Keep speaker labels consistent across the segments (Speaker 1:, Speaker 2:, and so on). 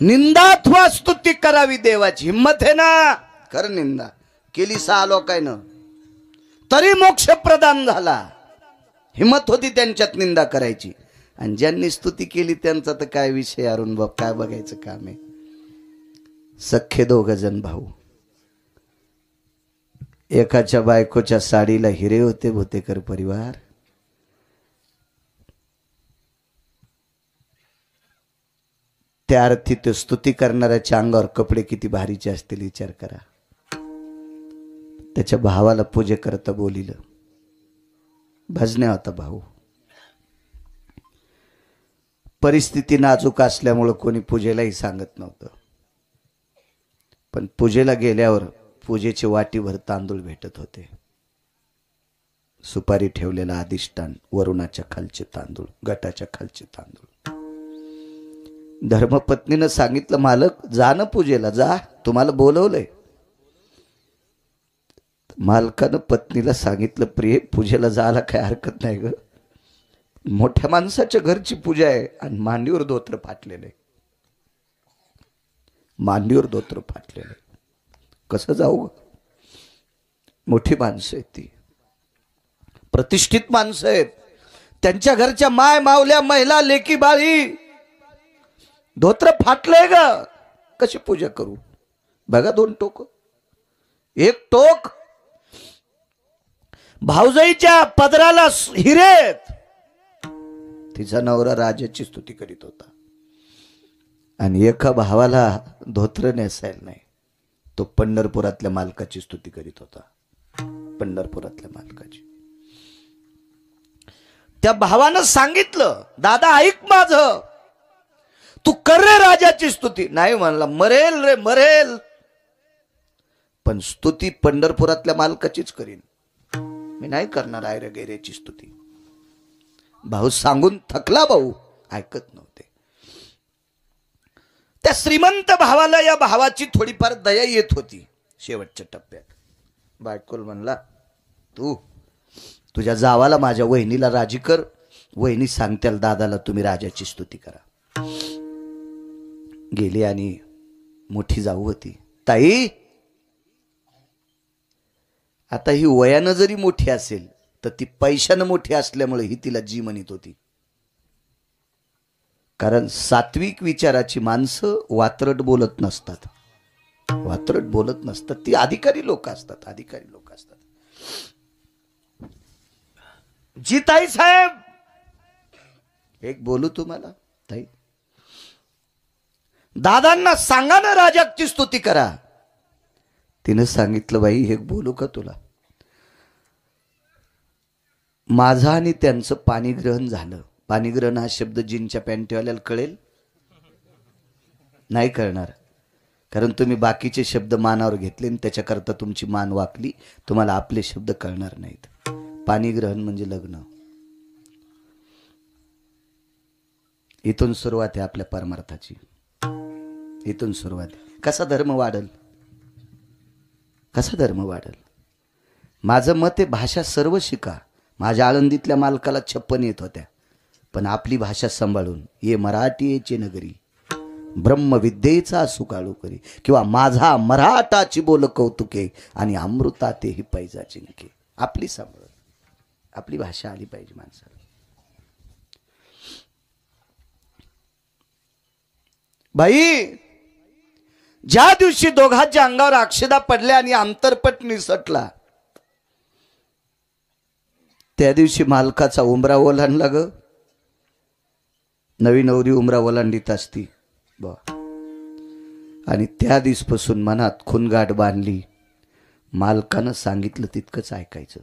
Speaker 1: निंदा अथवा स्तुती करावी देवाची हिम्मत आहे ना, कर निंदा केली 6 लोकांनं तरी मोक्ष प्रदान झाला. हिम्मत होती त्यांच्यात निंदा करायची. आणि ज्यांनी स्तुती केली त्यांचा तर काय विषय, अरुण बाप काय बघायचं काम आहे. सख्खे 2 जण भाऊ, एकाच्या बायकोच्या साडीला हिरे होते. भोतेकर परिवार त्या अर्थी तो स्तुती करणाऱ्याच्या अंगावर कपडे किती भारीचे असतील विचार करा. त्याच्या भावाला पूजे करता बोलिलं. भजण्या होता भाऊ. परिस्थिती नाजूक असल्यामुळे कोणी पूजेलाही सांगत नव्हतं. पण पूजेला गेल्यावर पूजेची वाटीभर तांदूळ भेटत होते. सुपारी ठेवलेला अधिष्ठान, वरुणाच्या खालचे तांदूळ, गटाच्या खालचे तांदूळ. धर्मपत्नीनं सांगितलं, मालक जा ना पूजेला, जा, तुम्हाला बोलवलंय. मालकानं पत्नीला सांगितलं, प्रिय पूजेला जायला काय हरकत नाही ग, मोठ्या माणसाच्या घरची पूजा आहे आणि मांडीवर धोत्र फाटलेलं आहे. मांडीवर धोत्र फाटलेलं आहे, कसं जाऊ. मोठी माणसं आहेत, ती प्रतिष्ठित माणसं आहेत. त्यांच्या घरच्या माय मावल्या महिला लेकी बाळी, धोत्र फाटलंय ग, कशी पूजा करू. बघा 2 टोक. एक टोक भाऊजाईच्या पदराला हिरेत, तिचा नवरा राजाची स्तुती करीत होता. आणि एका भावाला धोत्र नेसायला नाही, तो पंढरपुरातल्या मालकाची स्तुती करीत होता. पंढरपुरातल्या मालकाची. त्या भावानं सांगितलं, दादा ऐक माझं, तू कर रे राजाची स्तुती. नाही म्हणला, मरेल रे मरेल, पण स्तुती पंढरपुरातल्या मालकाचीच करीन, मी नाही करणार आयरे गैरेची स्तुती. भाऊ सांगून थकला, भाऊ ऐकत नव्हते. त्या श्रीमंत भावाला या भावाची थोडीफार दया येत होती. शेवटच्या टप्प्यात बायकोल म्हणला, तू तुझ्या जावाला माझ्या वहिनीला राजी कर, वहिनी सांगतील दादाला तुम्ही राजाची स्तुती करा. गेली आणि मोठी जाऊ होती. ताई, आता ही वयानं जरी मोठी असेल तर ती पैशानं मोठी असल्यामुळे ही तिला जी म्हणत होती. कारण सात्विक विचाराची माणसं वात्रट बोलत नसतात, वात्रट बोलत नसतात, ती अधिकारी लोक असतात, अधिकारी लोक असतात. जी ताई साहेब, एक बोलू तुम्हाला ताई, दादांना सांगा ना राजाची स्तुती करा. तिने सांगितलं, बाई एक बोलू का तुला, माझं आणि त्यांचं पाणीग्रहण झालं. पाणीग्रहण हा शब्द जीनच्या पॅन्टवाल्याला कळेल नाही कळणार, कारण तुम्ही बाकीचे शब्द मानावर घेतले आणि त्याच्याकरता तुमची मान वाकली, तुम्हाला आपले शब्द कळणार नाहीत. पाणीग्रहण म्हणजे लग्न. इथून सुरुवात आहे आपल्या परमार्थाची, इथून सुरुवात. कसा धर्म वाढल, कसा धर्म वाढल. माझं मत आहे, भाषा सर्व शिका. माझ्या आळंदीतल्या मालकाला 56 येत होत्या, पण आपली भाषा सांभाळून, ये मराठीचे नगरी ब्रह्मविद्येचा सुकाळू करी, किंवा माझा मराठाची बोल कौतुके आणि अमृता तेही पैजा जिंके. आपली सांभाळ, आपली भाषा आली पाहिजे माणसाला. बाई, ज्या दिवशी दोघांच्या अंगावर अक्षदा पडल्या आणि अंतरपट निसटला, त्या दिवशी मालकाचा उमरा ओलांडला ग. नवी नवरी उमरा ओलांडीत असती बा. आणि त्या दिवसपासून मनात खुनगाठ बांधली. मालकानं सांगितलं तितकंच ऐकायचं,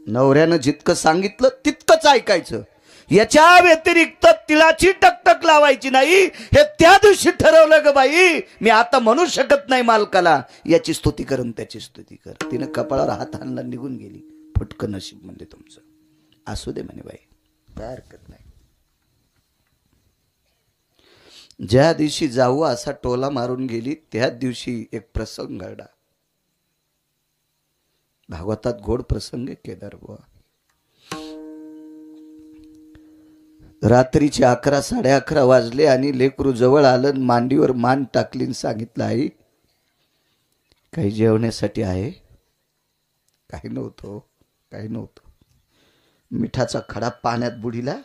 Speaker 1: नवऱ्यानं जितकं सांगितलं तितकंच ऐकायचं. याच्या व्यतिरिक्त तिळाची टकटक लावायची नाही. हे त्या दिवशी ठरवलं ग बाई, मी आता म्हणू शकत नाही मालकाला याची स्तुती कर त्याची स्तुती कर. तिनं कपाळावर हात आणला, निघून गेली. फुटकं नशीब म्हणजे तुमचं, असू दे म्हणे बाई, काय हरकत नाही. ज्या दिवशी जाऊ असा टोला मारून गेली, त्या दिवशी एक प्रसंग घडला. भागवतात गोड प्रसंग केदार बुवा. रात्रीचे 11 11:30 वाजले आणि लेकरू जवळ आलं, मांडीवर मान टाकली आणि सांगितलं, आई काही जेवण्यासाठी आहे? काही नव्हतं, काही नव्हतं. मिठाचा खडा पाण्यात बुडीला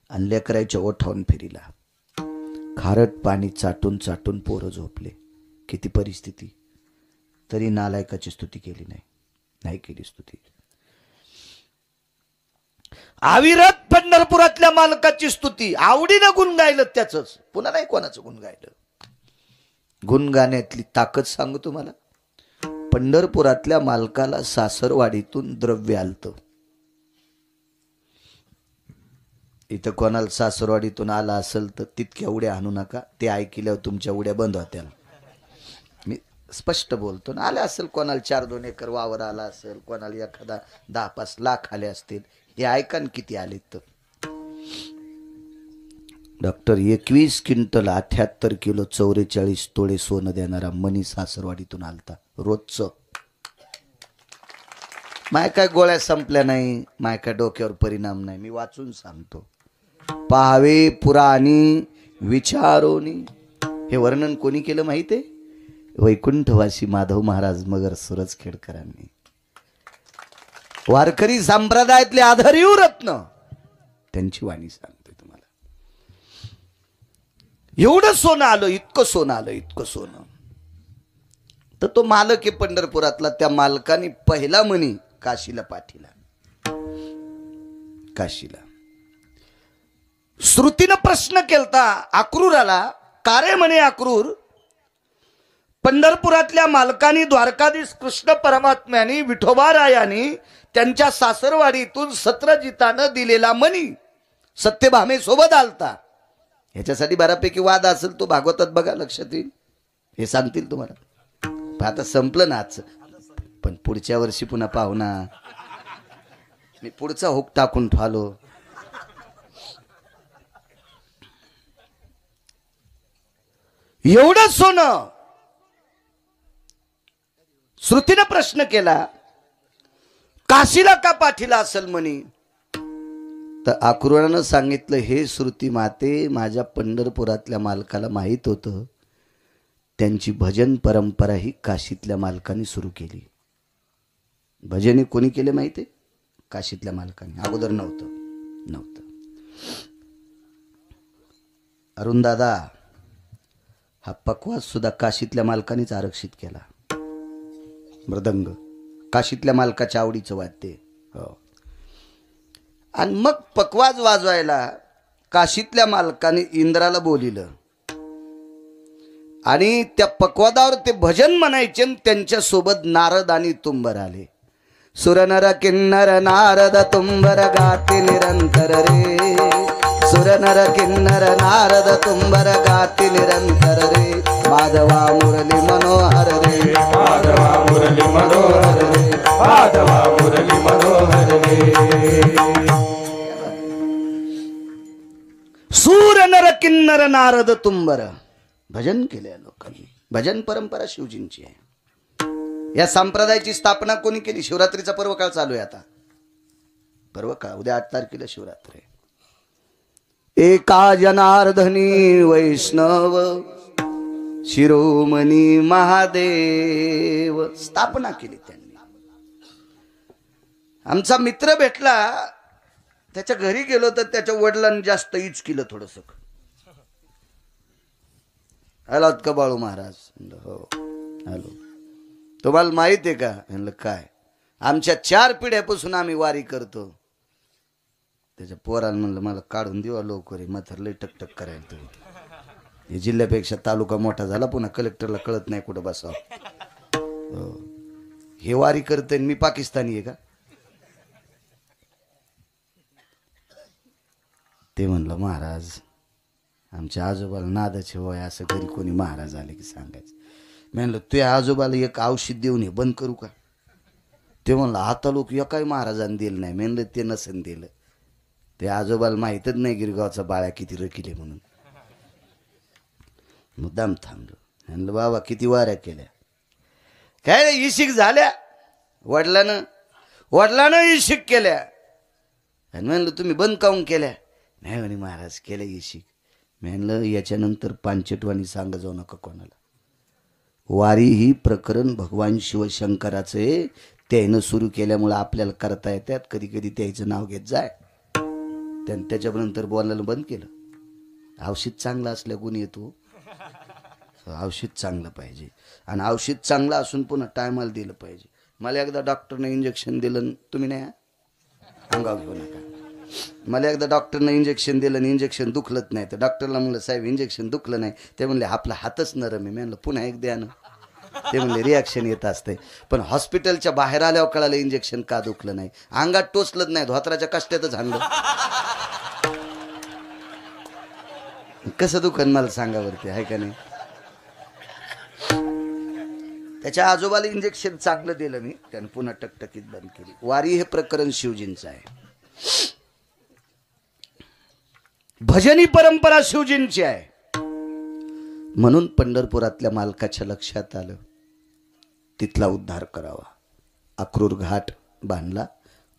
Speaker 1: आणि लेकराच्या ओठावून फिरिला. खारट पाणी चाटून चाटून पोरं झोपले. किती परिस्थिती, तरी नालायकाची स्तुती केली नाही, नाही केली स्तुती. अविरत पंढरपुरातल्या मालकाची स्तुती, आवडीनं गुण गायलं त्याचंच, पुन्हा नाही कोणाचं गुण गायलं. गुण गाण्यातली ताकद सांगू तुम्हाला. पंढरपुरातल्या मालकाला सासरवाडीतून द्रव्य आलतं. इथं कोणाला सासरवाडीतून आला असेल तर तितक्या उड्या आणू नका, ते ऐकल्यावर तुमच्या उड्या बंद होत्या. मी स्पष्ट बोलतो ना. आल्या असेल कोणाला 4-2 एकर वावर आला असेल, कोणाला एखादा 10-5 लाख आले असतील. हे ऐका न किती आले तर. डॉक्टर 21 क्विंटल 78 किलो 44 तोळे सोनं देणारा मनी सासरवाडीतून आलता रोजचं. माय काय गोळ्या संपल्या नाही, माय काय डोक्यावर परिणाम नाही, मी वाचून सांगतो. पाहावे पुराणी विचारोनी. हे वर्णन कोणी केलं माहिती आहे? वैकुंठवासी माधव महाराज मगर सुरजखेडकरांनी. वारकरी संप्रदायातले आधारीव रत्न त्यांची वाणी सांगते तुम्हाला. एवढं सोनं आलं, इतकं सोनं आलं, इतकं सोनं. तर तो मालक आहे पंढरपुरातला, त्या मालकाने पहिला मणी काशीला पाठीला. काशीला श्रुतीनं प्रश्न केलता अक्रूराला, का रे म्हणे अक्रूर, पंढरपुरातल्या मालकानी द्वारकाधीश कृष्ण परमात्म्यानी विठोबारायानी त्यांच्या सासरवाडीतून सत्रजितानं दिलेला मणी सत्यभामे सोबत आलता. ह्याच्यासाठी बऱ्यापैकी वाद असेल, तो भागवतात बघा, लक्षात येईल, हे सांगतील तुम्हाला. आता संपलं ना आजचं, पण पुढच्या वर्षी पुन्हा पाहू ना. मी पुढचा हुक टाकून ठेवलो. एवढं सोनं. श्रुतीनं प्रश्न केला, काशीला का पाठीला असेल म्हणी? तर अक्रूरानं सांगितलं, हे श्रुती माते, माझ्या पंढरपुरातल्या मालकाला माहित होतं त्यांची भजन परंपरा ही काशीतल्या मालकाने सुरू केली. भजने कोणी केले माहिती? काशीतल्या मालकाने. अगोदर नव्हतं. अरुण दादा, हा पकवाज सुद्धा काशीतल्या मालकानेच आरक्षित केला. मृदंग काशीतल्या मालकाच्या आवडीचं वाद्य. हो. आणि मग पकवाज वाजवायला काशीतल्या मालकाने इंद्राला बोलिलं आणि त्या पकवादावर ते भजन म्हणायचे. त्यांच्या सोबत नारद आणि तुंबर आले. सुरनर किन्नर नारद तुंबर गाते निरंतर रे. सुरनर किन्नर नारद तुंबर गाते निरंतर रे. माधवा मुरली मनोहर रे. माधवा मुरली मनोहर रे. माधवा मुरली मनोहर रे. सूर नर किन्नर नारद तुंबर भजन केले लोकांनी. भजन परंपरा शिवजींची आहे. या संप्रदायाची स्थापना कोणी केली? शिवरात्रीचा पर्व काळ चालू आहे आता. पर्व काळ उद्या 8 तारखेला शिवरात्री. एका जनार्दनी वैष्णव शिरोमणी महादेव स्थापना केली त्यांनी. आमचा मित्र भेटला, त्याच्या घरी गेलो तर त्याच्या वडिलांनी जास्त इच केलं थोडस. आलात का बाळू महाराज? हो हॅलो. तुम्हाला माहित आहे का? म्हणलं काय? आमच्या 4 पिढ्यापासून आम्ही वारी करतो. त्याच्या पोराला म्हणलं, मला काढून देवा लवकर, मथर लय टकटक करायला. तुम्ही हे जिल्ह्यापेक्षा तालुका मोठा झाला, पुन्हा कलेक्टरला कळत नाही कुठं बसावं. हे वारी करते, मी पाकिस्तानी आहे का? ते म्हणलं, महाराज आमच्या आजोबाला नादाचे वय, असं घरी कोणी महाराज आले की सांगायचं. मी म्हणलं, तुझ्या आजोबाला एक औषध देऊन हे बंद करू का? ते म्हणलं, आता लोक एकाही महाराजांनी दिलं नाही. मी म्हणलं, ते नसेल दिलं. ते आजोबाला माहीतच नाही गिरगावचा बाळ्या किती रकिले म्हणून. मुद्दाम थांबलो. म्हणलं, बाबा किती वाऱ्या केल्या, काय इशिक झाल्या. वडिलानं इशिक केल्या आणि म्हणलं तुम्ही बंद काऊन केल्या? नाही म्हणे महाराज केल्या येशी. म्हणलं याच्यानंतर पांचटवाणी सांगा जाऊ नका कोणाला. वारी ही प्रकरण भगवान शिवशंकराचं आहे. त्यानं सुरू केल्यामुळं आपल्याला करता येतात. कधी कधी त्याचं नाव घेत जाय. त्यानं त्याच्यानंतर बोलायला बंद केलं. औषध चांगलं असल्या गुण येतो. औषध चांगलं पाहिजे आणि औषध चांगलं असून पुन्हा टायमाला दिलं पाहिजे. मला एकदा डॉक्टरने इंजेक्शन दिलं, तुम्ही नाही अंगावर घेऊ नका. मला एकदा डॉक्टरनं इंजेक्शन दिलं आणि इंजेक्शन दुखलत नाही. तर डॉक्टरला म्हणलं साहेब इंजेक्शन दुखलं नाही. ते म्हणले आपला हातच नरम आहे. म्हणलं पुन्हा एक द्या ना. ते म्हणले रिॲक्शन येत असते. पण हॉस्पिटलच्या बाहेर आल्यावर कळालं इंजेक्शन का दुखलं नाही. अंगात टोचलंच नाही, धोत्राच्या कष्टातच हाणलं. कसं दुखन मला सांगा वरती, आहे का नाही? त्याच्या आजोबाला इंजेक्शन चांगलं दिलं मी, त्यानं पुन्हा टकटकीत बंद केली. वारी हे प्रकरण शिवजींचं आहे. भजनी परंपरा शिवजींची आहे. म्हणून पंढरपुरातल्या मालकाच्या लक्षात आलं तिथला उद्धार करावा. अक्रूर घाट बांधला,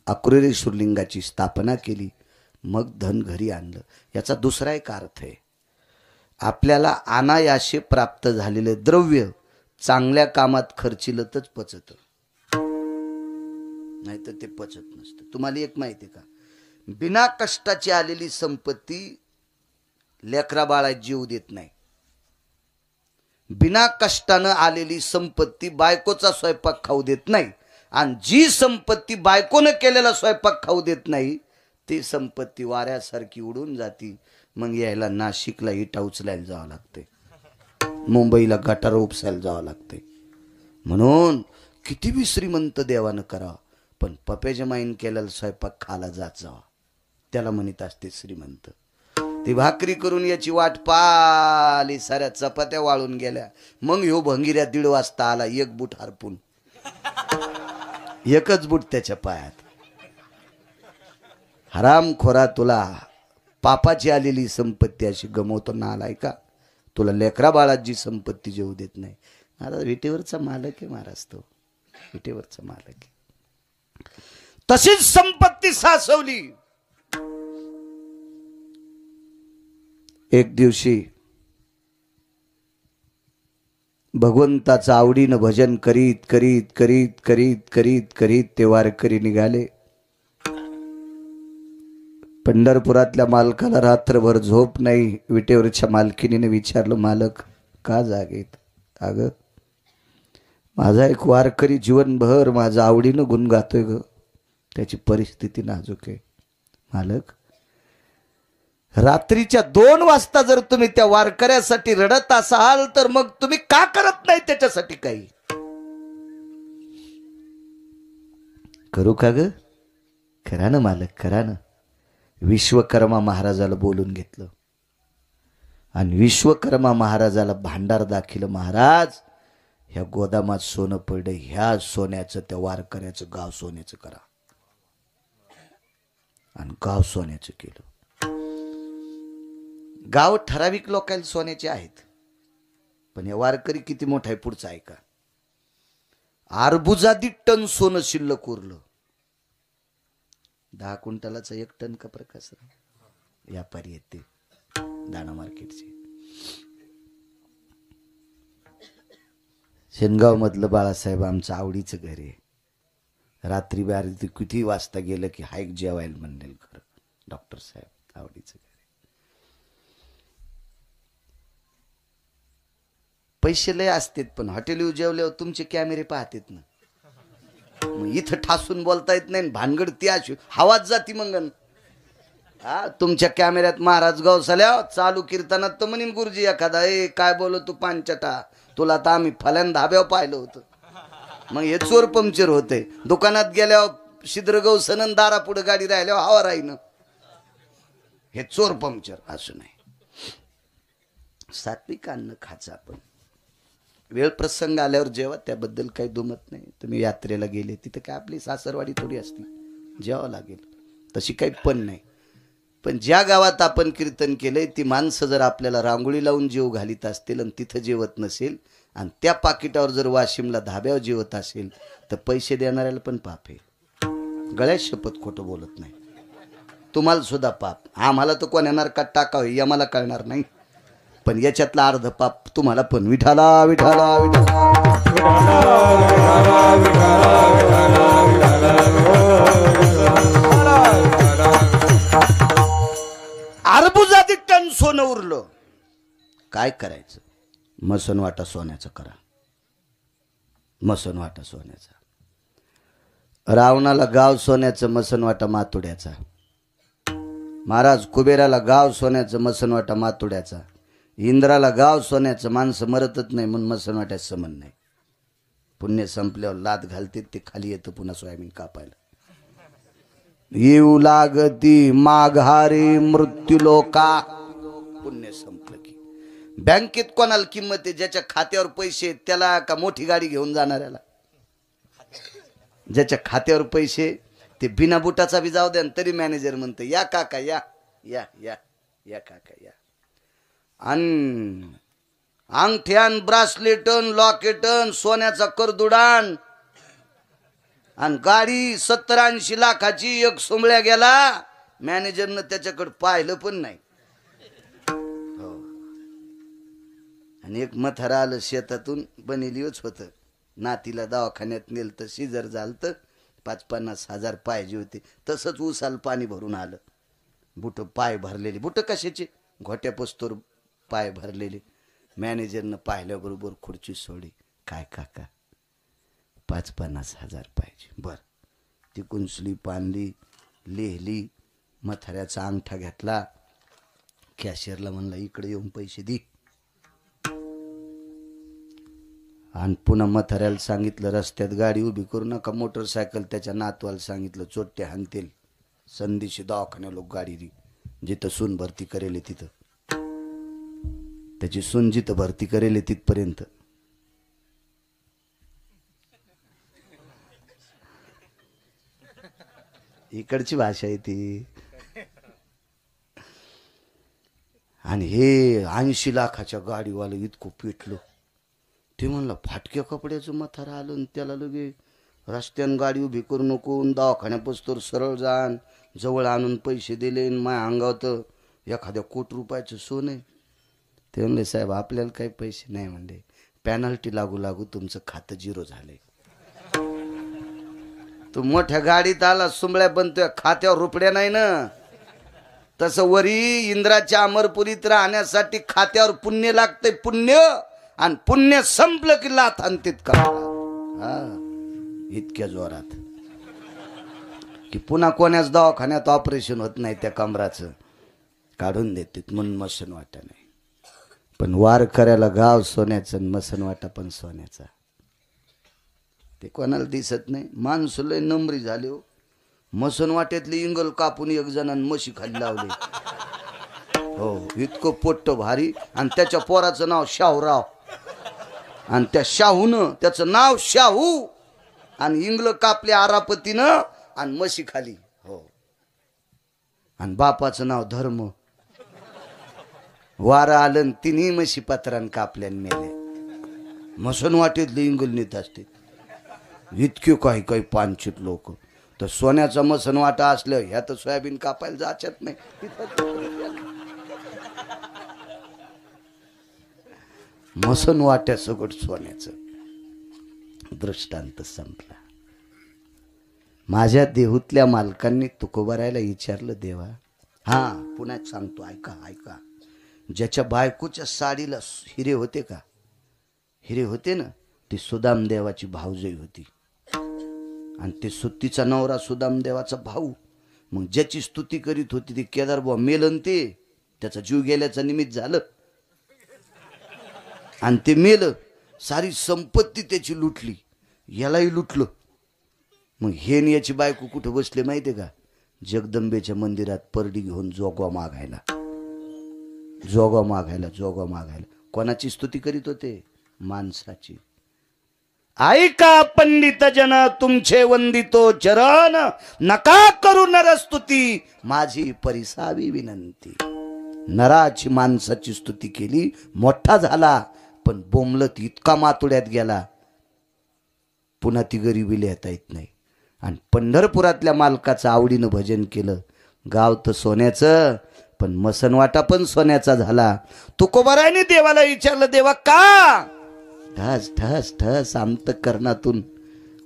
Speaker 1: अक्रूरेश्वर लिंगाची स्थापना केली, मग धन घरी आणलं. याचा दुसरा एक अर्थ आहे, आपल्याला अनायासे प्राप्त झालेले द्रव्य चांगल्या कामात खर्चिलतच पचत, नाही तर ते पचत नसतं. तुम्हाला एक माहिती आहे का, बिना कष्टाची आलेली संपत्ती लेकरा बाळात जीव देत नाही. बिना कष्टानं आलेली संपत्ती बायकोचा स्वयंपाक खाऊ देत नाही. आणि जी संपत्ती बायकोनं केलेला स्वयंपाक खाऊ देत नाही ती संपत्ती वाऱ्यासारखी उडून जाती. मग यायला नाशिकला इटा उचलायला जावं लागते, मुंबईला गटार उपसायला जावं लागते. म्हणून किती बी श्रीमंत देवानं करावं, पण पप्याच्या माईन केलेला स्वयंपाक खाला जात जावा, त्याला म्हणत असते श्रीमंत. ती भाकरी करून याची वाट पाली, साऱ्या चपात्या वाळून गेल्या. मग ह्यो भंगिऱ्या 1:30 वाजता आला, एक बूट हरपून, एकच बूट त्याच्या पायात. हराम खोरा, तुला पापाची आलेली संपत्ती अशी गमवतो ना, आलाय का? तुला लेकरा बाळात जी संपत्ती जेवू देत नाही. महाराज विटेवरचा मालक आहे महाराज, तो विटेवरचा मालक आहे. तशीच संपत्ती सासवली. एक दिवशी भगवंताचं आवडीनं भजन करीत करीत करीत करीत करीत करीत ते वारकरी निघाले. पंढरपुरातल्या मालकाला रात्रभर झोप नाही. विटेवरच्या मालकिनीने विचारलं, मालक का जागेत? अगं माझा एक वारकरी जीवनभर माझं आवडीनं गुण गातोय ग, त्याची परिस्थिती नाजूक आहे. मालक, रात्रीच्या 2 वाजता जर तुम्ही त्या वारकऱ्यासाठी रडत असाल तर मग तुम्ही का करत नाही त्याच्यासाठी काही? करू का ग? करा ना मालक, करा ना. विश्वकर्मा महाराजाला बोलून घेतलं आणि विश्वकर्मा महाराजाला भांडार दाखिलं. महाराज, ह्या गोदामात सोनं पडलं, ह्या सोन्याचं त्या वारकऱ्याचं गाव सोन्याचं करा. आणि गाव सोन्याचं केलं. गाव ठराविक लोकांना सोन्याचे आहेत, पण हे वारकरी किती मोठा आहे पुढचा ऐका. अर्बुजादी टन सोनं शिल्लक उरलं. 10 क्विंटलाचं 1 टन का प्रकाश व्यापारी आहेत ते दाणा मार्केटचे. शेनगाव मधलं बाळासाहेब आमचं आवडीचं घर आहे. रात्री बारी किती वाजता गेलं की हायक जेवायला म्हणलेलं खरं डॉक्टर साहेब आवडीचं घर आहे. पैसे लय असतात, पण हॉटेल जेवल्यावर तुमचे कॅमेरे पाहतात ना. इथं ठासून बोलता येत नाही, भानगड ती अशी हवाच जाती. मंगन हा तुमच्या कॅमेऱ्यात महाराज गवसाल्या चालू कीर्तनात तर म्हणीन गुरुजी एखादा, ए काय बोल तू पांचटा, तुला तर आम्ही फल्यान धाब्यावर पाहिलं होतं. मग हे चोर पंक्चर होते. दुकानात गेल्यावर शिद्र गवसन दारा पुढे गाडी राहिल्यावर हवा राहीन, हे चोर पंक्चर असं नाही. सात्विक अन्न खायचं आपण. वेळ प्रसंग आल्यावर जेव्हा, त्याबद्दल काही दुमत नाही. तुम्ही यात्रेला गेले तिथं काय आपली सासरवाडी थोडी असती, जेवावं लागेल, तशी काही पण नाही. पण ज्या गावात आपण कीर्तन केलंय ती माणसं जर आपल्याला रांगोळी लावून जेव घालीत असतील आणि तिथं जेवत नसेल आणि त्या पाकिटावर जर वाशिमला धाब्यावर जेवत असेल तर पैसे देणाऱ्याला पण पाप आहे. गळ्यात शपथ खोटं बोलत नाही. तुम्हाला सुद्धा पाप. आम्हाला तर कोण्या नरकात टाकावं हे आम्हाला कळणार नाही, पण याच्यातलं अर्ध पाप तुम्हाला पण. विठाला विठाला विठाला अर्बुजाधिक टन सोनं उरलं, काय करायचं? मसनवाटा सोन्याचा करा, मसनवाटा सोन्याचा. रावणाला गाव सोन्याचं, मसनवाटा मातुड्याचा. महाराज कुबेराला गाव सोन्याचं, मसनवाटा मातुड्याचा. इंद्राला गाव सोन्याचं, माणसं मरतच नाही म्हणून मसनवाट्याचं संबंध नाही. पुण्य संपल्यावर लात घालते ते खाली येतं पुन्हा सोयाबीन कापायला. येऊ लागती माघारी मृत्यूलोका. पुण्य संपलं की बँकेत कोणाला किंमत आहे? ज्याच्या खात्यावर पैसे त्याला, का मोठी गाडी घेऊन जाणाऱ्याला? ज्याच्या खात्यावर पैसे ते बिना बुटाचा बी जाऊ द्या तरी मॅनेजर म्हणतं या काका या या या या काका या. आणि अंगठ्यान, ब्रासलेटन, लॉकेटन, सोन्याचा करदुडान आणि गाडी 70-80 लाखाची. एक सोमळ्या गेला, मॅनेजरनं त्याच्याकडे पाहिलं पण नाही. हो. आणि एक मथारा आलं शेतातून, बनेलीच होतं. नातीला दवाखान्यात नेलं तर सीजर झालं, 50-50 हजार पाहिजे होते. तसंच उसाल पाणी भरून आलं. बुट पाय भरलेले, बुट कशाचे? घोट्या पस्तोर पाय भरलेले. मॅनेजरनं पाहिल्याबरोबर खुर्ची सोडली. काय काका 50-50 हजार पाहिजे. बर, ती कुंचली पानली, लिहिली, मथाऱ्याचा अंगठा घेतला, कॅशियरला म्हणला इकडे येऊन पैसे दे. आणि पुन्हा मथाऱ्याला सांगितलं रस्त्यात गाडी उभी करू नका, मोटरसायकल. त्याच्या नातवाला सांगितलं चोट्टे हाणतील, संधीशी दवाखान्या लोक गाडी दी. जिथं सून भरती करेल तिथं, त्याची सून जिथं भरती करेल तिथपर्यंत. इकडची भाषा आहे ती. आणि हे 80 लाखाच्या गाडीवालं इतकं पेटलं. ते म्हणलं फाटक्या कपड्याचं मथारा आलं आणि त्याला लगे रस्त्यानं गाडी उभी करू नको, दवाखान्यापासून सरळ जाण, जवळ आणून पैसे दिले. माझ्या अंगावत एखाद्या ₹1 कोटी सोनं आहे. ते म्हणले साहेब आपल्याला काही पैसे नाही, म्हणले पॅनल्टी लागू लागू तुमचं खातं 0 झालंय. तू मोठ्या गाडीत आला सुंबळ्या, पण तुझ्या खात्यावर रुपड्या नाही ना. तसं वरी इंद्राच्या अमरपुरीत राहण्यासाठी खात्यावर पुण्य लागतंय, पुण्य. आणि पुण्य संपलं की लाथ आणतीत का इतक्या जोरात की पुन्हा कोणाच दवाखान्यात ऑपरेशन होत नाही, त्या कमराचं काढून देतात म्हणून मसनवाटा नाही. पण वारकऱ्याला गाव सोन्याचं, मसनवाटा पण सोन्याचा. ते कोणाला दिसत नाही. माणसं लय नंबरी झाले हो. मसनवाट्यातली इंगल कापून एक जणांनी म्हशी खाली लावली. हो, इतकं पोट्ट भारी. आणि त्याच्या पोराचं नाव शाहूराव, आणि त्या शाहूनं त्याचं नाव शाहू, आणि इंगल कापले आरापतीनं आणि म्हशी खाली. हो, आणि बापाचं नाव धर्म. वारा आलं तिन्ही म्हशी पत्रान कापल्यान मेले. मसनवाटेतले इंगल नेत असते इतके काही काही पानचित लोक. तर सोन्याचा मसनवाटा असलं ह्या तर सोयाबीन कापायला जाचत नाही. मसनवाट्या सगळं सोन्याचं. दृष्टांत संपला. माझ्या देहूतल्या मालकांनी तुकोबारायला विचारलं, देवा हा पुन्हा सांगतो ऐका ऐका, ज्याच्या बायकोच्या साडीला हिरे होते का? हिरे होते ना, ती सुदाम देवाची भाऊजई होती. आणि ते सुत्तीचा नवरा सुदाम देवाचा भाऊ. मग ज्याची स्तुती करीत होती ती केदार बुवा मेलन, ते त्याचा जीव गेल्याचं निमित्त झालं आणि ते मेलं. सारी संपत्ती त्याची लुटली, यालाही लुटलं. मग हे याची बायको कुठे बसले माहितीये का? जगदंबेच्या मंदिरात परडी घेऊन जोगवा मागायला, जोगवा मागायला, जोगवा मागायला. कोणाची स्तुती करीत होते? माणसाची. ऐका पंडित जन तुमचे वंदितो चरण, नका करू नरस्तुती माझी परिसावी विनंती. नराची माणसाची स्तुती केली, मोठा झाला, पण बोंबलत इतका मातुड्यात गेला पुन्हा ती गरिबी लिहिता येत नाही. आणि पंढरपुरातल्या मालकाचं आवडीनं भजन केलं, गाव तर सोन्याचं, पण मसनवाटा पण सोन्याचा झाला. तुकोबारायने देवाला विचारलं, देवा का? ठस ठस ठस अंतःकरणातून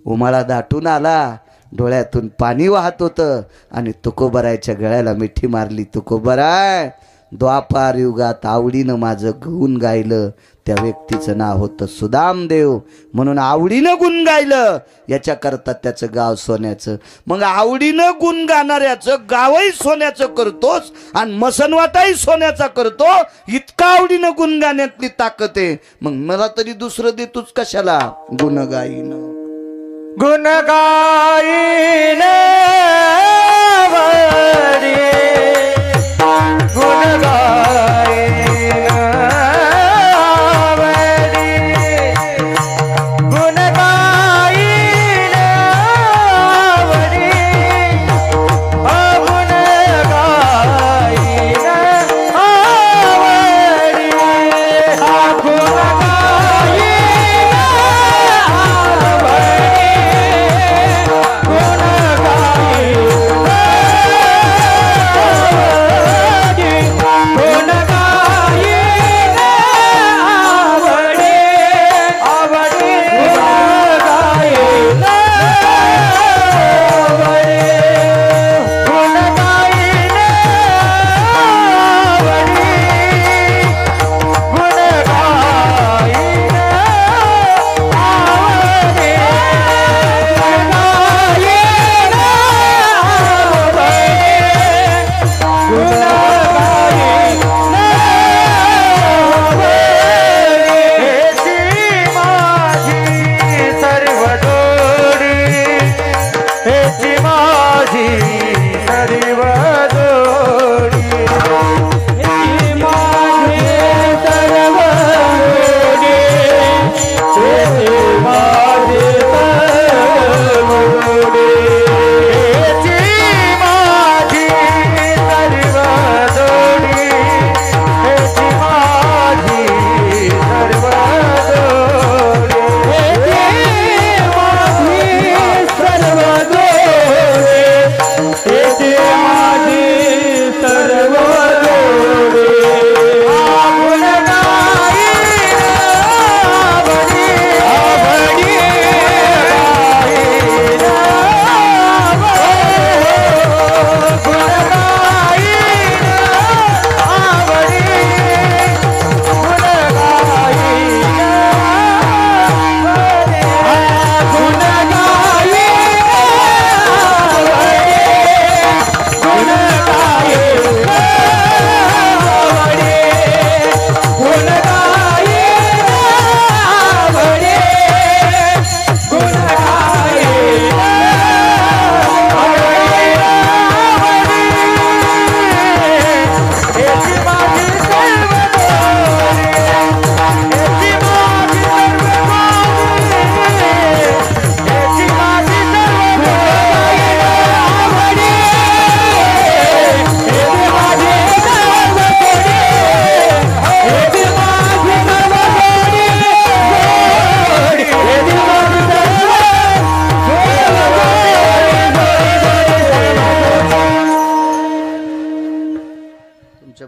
Speaker 1: उमाळा दाटून आला, डोळ्यातून पाणी वाहत होतं आणि तुकोबारायच्या गळ्याला मिठी मारली. तुकोबाराय, द्वापार युगात आवडीनं माझं गुण गायलं त्या व्यक्तीचं नाव होतं सुदामदेव, म्हणून आवडीनं गुण गायलं, याच्याकरता त्याचं गाव सोन्याचं. मग आवडीनं गुण गाणाऱ्याचं गावही सोन्याचं करतोस आणि मसनवाटाही सोन्याचा करतो, इतका आवडीनं गुण गाण्यातली ताकद आहे. मग मला तरी दुसरं देतोच कशाला? गुण गाईन
Speaker 2: गुण गाईन वरी, गुण गाईन वरी, गुण गाईन वरी, गुण गाईन वरी, गुण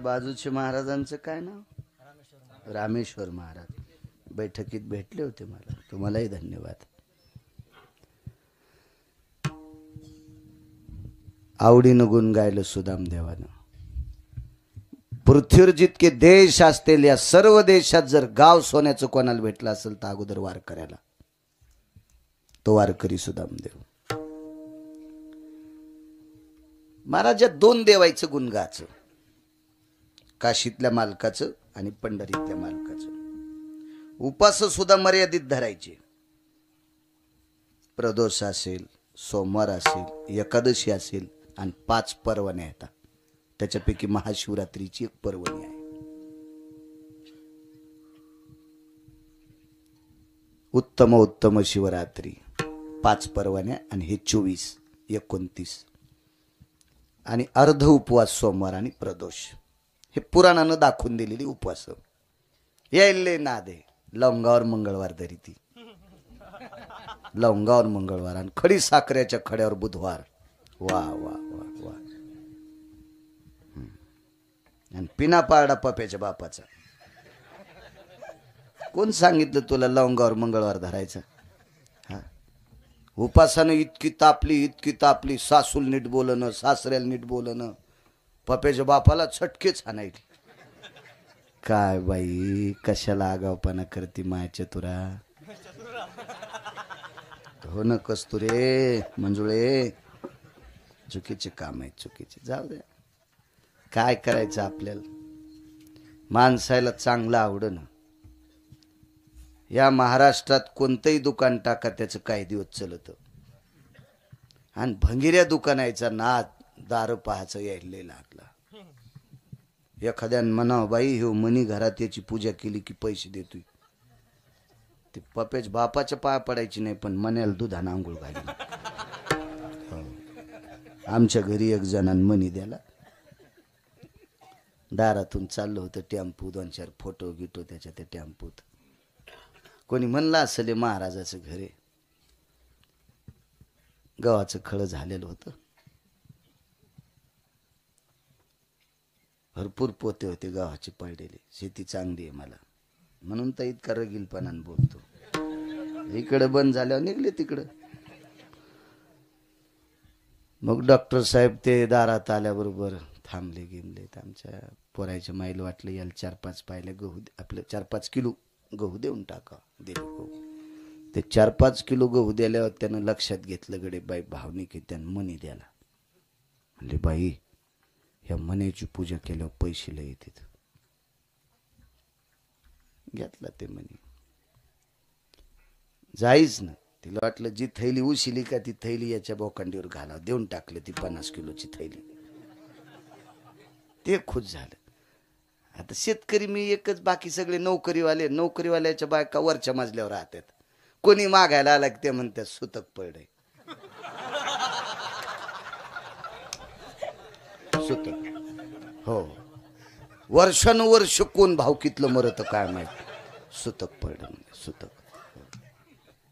Speaker 1: बाजूचे महाराजांचं काय नाव? रामेश्वर महाराज. बैठकीत भेटले होते मला. तुम्हालाही धन्यवाद. आवडीनं गुण गायलं सुदामदेवानं. पृथ्वीवर जितके देश असतील, या सर्व देशात जर गाव सोन्याचं कोणाला भेटलं असेल तर अगोदर वारकऱ्याला. तो वारकरी सुदामदेव. महाराज, दोन देवायचं गुण गायचं, काशीतल्या मालकाचं आणि पंढरीतल्या मालकाचं. उपास सुद्धा मर्यादित धरायचे. प्रदोष असेल, सोमवार असेल, एकादशी असेल आणि 5 पर्वण्या येतात. त्याच्यापैकी महाशिवरात्रीची एक पर्वणी आहे. उत्तम उत्तम शिवरात्री 5 पर्वण्या आणि हे 24, 29 आणि अर्ध उपवास सोमवार आणि प्रदोष. हे पुराणानं दाखवून दिलेली उपवास. यायले नादे लवंगावर मंगळवार धरी ती, लवंगावर मंगळवार आणि खडी साखरेच्या खड्यावर बुधवार. वा वा वा वा. आणि पिना पारडा पप्याच्या बापाचा. कोण सांगितलं तुला लवंगावर मंगळवार धरायचा? हा, उपासानं इतकी तापली, सासूल नीट बोलणं, सासऱ्याला नीट बोलणं, पप्याच्या बापाला छटकेच आणायची. काय बाई, कशाला आगावपणा करती मायाच्या तुरा. हो न कस्तुरे, मंजुळे, चुकीचे काम आहे, चुकीचे. जाऊ द्या, काय करायचं आपल्याला. माणसाला चांगलं आवडणं. या महाराष्ट्रात कोणतंही दुकान टाका, त्याचं काही दिवस चलत. आणि भंगिऱ्या दुकानाचा नाद दार पाहायचं यायला लागला. एखाद्यानं म्हणावं, बाई हो मनी घरात याची पूजा केली की पैसे देतोय. ते पप्याच बापाच्या पाया पडायची नाही, पण मण्याला दुधानं आंघोळ घाली. आमच्या घरी एक जणांनी मनी द्याला. दारातून चाललं होतं टेम्पो, 2-4 फोटो गिटो त्याच्या त्या टेम्पोत. कोणी म्हणलं असेल हे महाराजाचं घर आहे. गव्हाचं खळं झालेलं होतं. भरपूर पोते होते गव्हाचे पडलेले. शेती चांगली आहे मला, म्हणून तर इतका रगीलपणानं बोलतो. इकडे बंद झाल्यावर निघले तिकडं. मग डॉक्टर साहेब ते दारात आल्याबरोबर थांबले गेमलेत. आमच्या पोरायच्या माईला वाटलं याला 4-5 पायल्या गहू, आपलं 4-5 किलो गहू देऊन टाका. दिले गहू. ते 4-5 किलो गहू दिल्यावर त्यानं लक्षात घेतलं, गडे बाई भावनिक आहे, त्यानं मनी द्याला. म्हणले, बाई ह्या मनीची पूजा केल्यावर पैसे लय येतात. घेतला ते मनी. जाईच ना, तिला वाटलं जी थैली उशिली का ती थैली याच्या बोकांडीवर घाला. देऊन टाकलं ती 50 किलोची थैली. ते खुश झालं. आता शेतकरी मी एकच, बाकी सगळे नोकरीवाले. नोकरीवाल्याच्या बायका वरच्या मजल्यावर राहतात. कोणी मागायला आला की ते म्हणतात सुतक पडे. सुतक, हो, वर्षानुवर्ष कोण भावकीतलं मरत काय माहित. सुतक पडे, सुतक.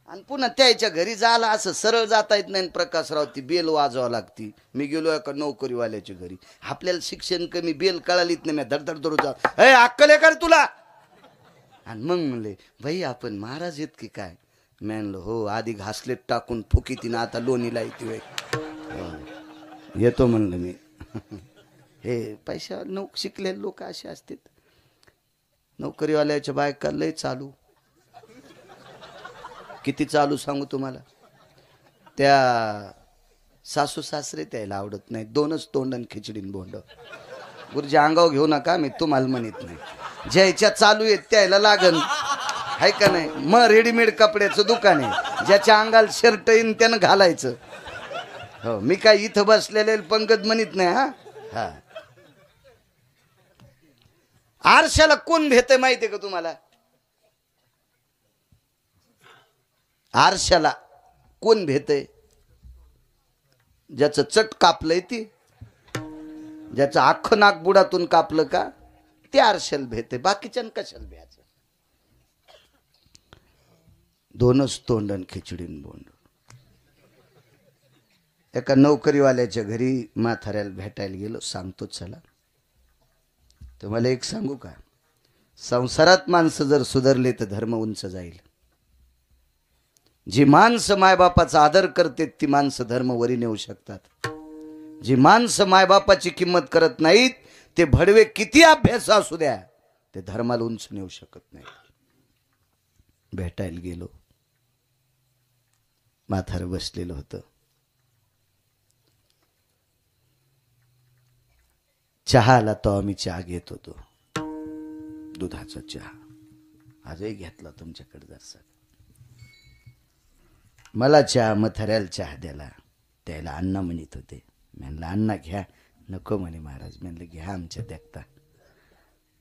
Speaker 1: आणि पुन्हा त्याच्या घरी जायला असं सरळ जाता येत नाही. प्रकाशराव ती बेल वाजवावं लागती. मी गेलो एका नोकरीवाल्याच्या घरी. आपल्याला शिक्षण कमी, बेल कळालीत नाही. मी धडधड दररोज अक्कल आहे का रे तुला? आणि मग म्हणले, भाई आपण महाराज येत की काय? मी म्हणलं हो, आधी घासलेत टाकून फुकी तिनं, आता लोणीला येते. येतो म्हणलं मी. हे पैशा शिकलेले लोक असे असतात. नोकरीवाल्याच्या बायका लय चालू. किती चालू सांगू तुम्हाला. त्या सासू सासरे त्याला आवडत नाही. 2च तोंड आणि खिचडीन बोंड. गुरुजी अंगावर घेऊ नका, मी तुम्हाला म्हणत नाही. ज्याच्या चालू आहेत त्याला लागन, आहे का नाही. मग रेडीमेड कपड्याचं दुकान आहे. ज्याच्या अंगाला शर्ट येईन त्यानं घालायचं. हो, मी काय इथं बसलेले पंकज म्हणत नाही. हा हा, आरशाला कोण भेटय माहितीये का तुम्हाला? आरशाला कोण भेटय? ज्याचं चट कापलंय ती, ज्याचं अख्खं नाक बुडातून कापलं का ते आरशाला भेटय. बाकीच्यानं कशाला भ्यायचं. 2च तोंड आणि खिचडीन बोंड. एका नोकरीवाल्याच्या घरी म्हाताऱ्याला भेटायला गेलो. सांगतो चला. तुम्हाला एक सांगू का, संसारात माणसं जर सुधारले तर धर्म उंच जाईल. जी माणसं मायबापाचा आदर करते ती माणसं धर्म वरी नेऊ शकतात. जी माणसं मायबापाची किंमत करत नाहीत ते भडवे किती अभ्यास असू द्या ते धर्माला उंच नेऊ शकत नाही. भेटायला गेलो. म्हातारं बसलेलं होतं. चहाला तो आम्ही चहा घेत होतो, दुधाचा चहा. आजही घेतला तुमच्याकडे जरसा. मला चहा, म्हाताऱ्याला चहा द्याला. त्याला अण्णा म्हणत होते. म्हणलं अण्णा घ्या. नको म्हणे महाराज. म्हणलं घ्या आमच्या देखता.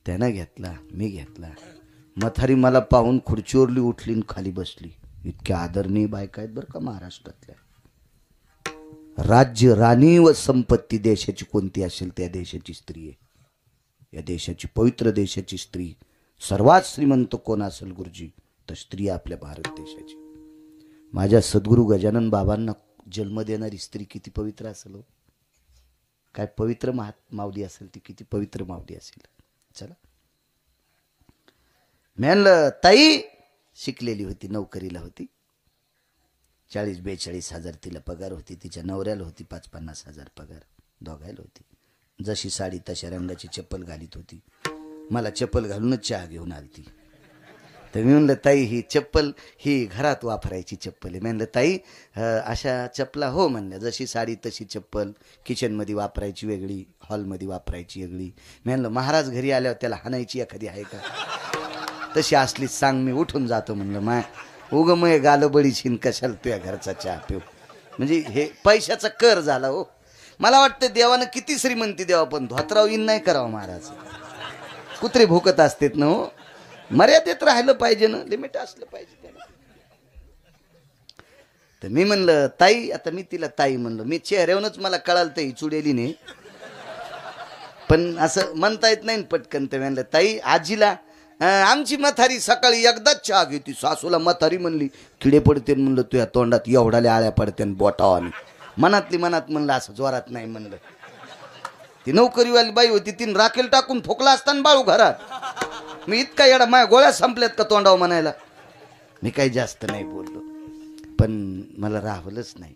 Speaker 1: त्यानं घेतला, मी घेतला. म्हातारी मला पाहून खुर्चीवरली उठली आणि खाली बसली. इतक्या आदरणीय बायका आहेत बरं का महाराष्ट्रातल्या. राज्य, राणी व संपत्ती देशाची कोणती असेल त्या देशाची स्त्री आहे. या देशाची, पवित्र देशाची स्त्री. सर्वात श्रीमंत कोण असेल गुरुजी तर स्त्री आपल्या भारत देशाची. माझ्या सद्गुरू गजानन बाबांना जन्म देणारी स्त्री किती पवित्र असेल. काय पवित्र माऊली असेल ती, किती पवित्र माऊली असेल. चला म्हणलं ताई शिकलेली होती, नोकरीला होती, 40-42 हजार तिला पगार होती. तिच्या नवऱ्याला होती 50-50 हजार पगार, दोघायला होती. जशी साडी तशा रंगाची चप्पल घालीत होती. मला चप्पल घालूनच चहा घेऊन आली ती. तर मी म्हणलं ताई ही चप्पल ही घरात वापरायची चप्पल आहे. म्हणलं ताई अशा चप्पला हो म्हणल्या, जशी साडी तशी चप्पल, किचनमध्ये वापरायची वेगळी, हॉलमध्ये वापरायची वेगळी. म्हणलं महाराज घरी आल्यावर त्याला हाणायची एखादी आहे का? तशी असली सांग, मी उठून जातो म्हणलं. माय उग मग गालबडी छिन कशाला तुझ्या घरचा चहा पिऊ. म्हणजे हे पैशाचा कर झाला हो. मला वाटतं देवानं किती श्रीमंती द्यावा, पण धोत्राव इन नाही करावं महाराज. कुत्रे भुकत असतात ना हो. मर्यादेत राहिलं पाहिजे ना, लिमिट असलं पाहिजे त्याला. तर मी म्हणलं ताई, आता मी तिला ताई म्हणलं, मी चेहऱ्यावरूनच मला कळालं तर ही चुडेली नाही, पण असं म्हणता येत नाही पटकन. तर म्हणलं ताई आजीला आमची म्हातारी सकाळी एकदाच चहा घेते. सासूला म्हातारी म्हणली किडे पडते, म्हणलं तुझ्या तोंडात एवढाले आळ्या पडते बोटावानी. मनातली मनात म्हणलं असं जोरात नाही म्हणलं. ती नोकरीवाली बाई होती, तीन राखेल टाकून ठोकला असताना बाळू घरात. मी इतका येडा, माझ्या गोळ्या संपल्यात का तोंडावर म्हणायला. मी काही जास्त नाही बोललो, पण मला राहवलंच नाही.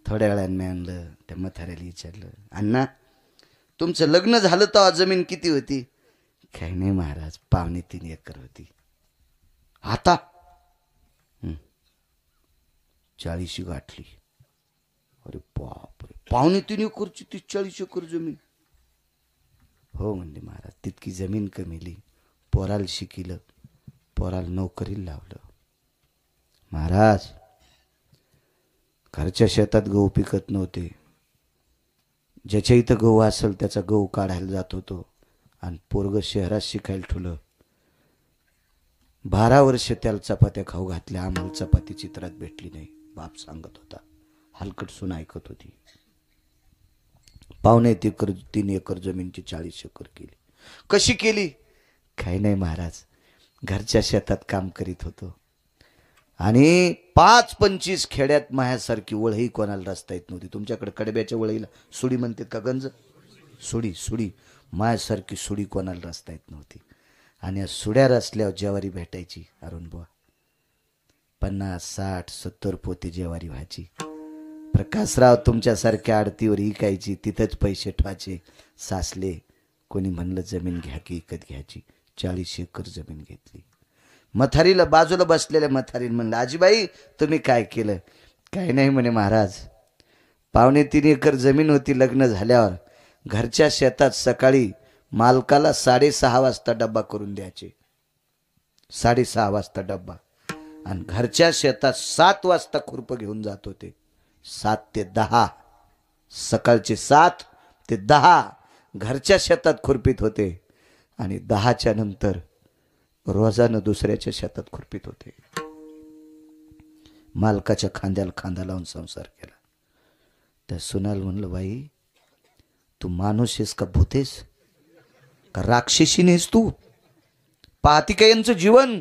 Speaker 1: थोड्या वेळाने मी आणलं, त्या म्हाताऱ्याला विचारलं, अण्णा तुमचं लग्न झालं तेव्हा जमीन किती होती? काही नाही महाराज, 2.25 एकर होती. आता 40 गाठली. अरे बापरे, 2.25 एकरची 40 एकर जमीन. हो म्हणले महाराज, तितकी जमीन कमीली, पोराला शिकिलं, पोराला नोकरीला लावलं. महाराज घरच्या शेतात गहू पिकत नव्हते. ज्याच्या इथं गहू असेल त्याचा गहू काढायला जात होतो, आणि पोरग शहरात शिकायला ठेवलं. 12 वर्ष त्याला चपात्या खाऊ घातल्या. आम्हाला चपाती चित्रात भेटली नाही. बाप सांगत होता, हलकट सून ऐकत होती. 2.25 एकर जमीनची 40 एकर केली. कशी केली? काही नाही महाराज, घरच्या शेतात काम करीत होतो, आणि 5-25 खेड्यात माझ्यासारखी वळही कोणाला रस्ता येत नव्हती. तुमच्याकडे कडब्याच्या वळीला सुडी म्हणतात का गंज? सुडी. माझ्यासारखी सुडी कोणाला रस्ता येत नव्हती. आणि सुड्या रचल्यावर ज्वारी भेटायची अरुण बुवा. 50-60-70 पोते ज्वारी व्हायची. प्रकाशराव तुमच्यासारख्या आडतीवर इकायची, तिथंच पैसे ठेवायचे. सासले कोणी म्हणलं जमीन घ्या की विकत घ्यायची. 40 एकर जमीन घेतली. मथारीला बाजूला बसलेल्या मथारीला म्हणलं, आजीबाई तुम्ही काय केलं? काही नाही म्हणे महाराज, 2.25 एकर जमीन होती. लग्न झाल्यावर घरच्या शेतात सकाळी मालकाला 6:30 वाजता डब्बा करून द्यायचे. 6:30 वाजता डब्बा, आणि घरच्या शेतात 7 वाजता खुरपं घेऊन जात होते. 7 ते 10, सकाळचे 7 ते 10 घरच्या शेतात खुरपीत होते, आणि 10च्या नंतर रोजानं दुसऱ्याच्या शेतात खुरपीत होते. मालकाच्या खांद्याला खांदा लावून संसार केला. त्या सुनाल म्हणलं, बाई तू माणूस आहेस का भूतेस का राक्षसी नेस तू? पाहती का यांचं जीवन?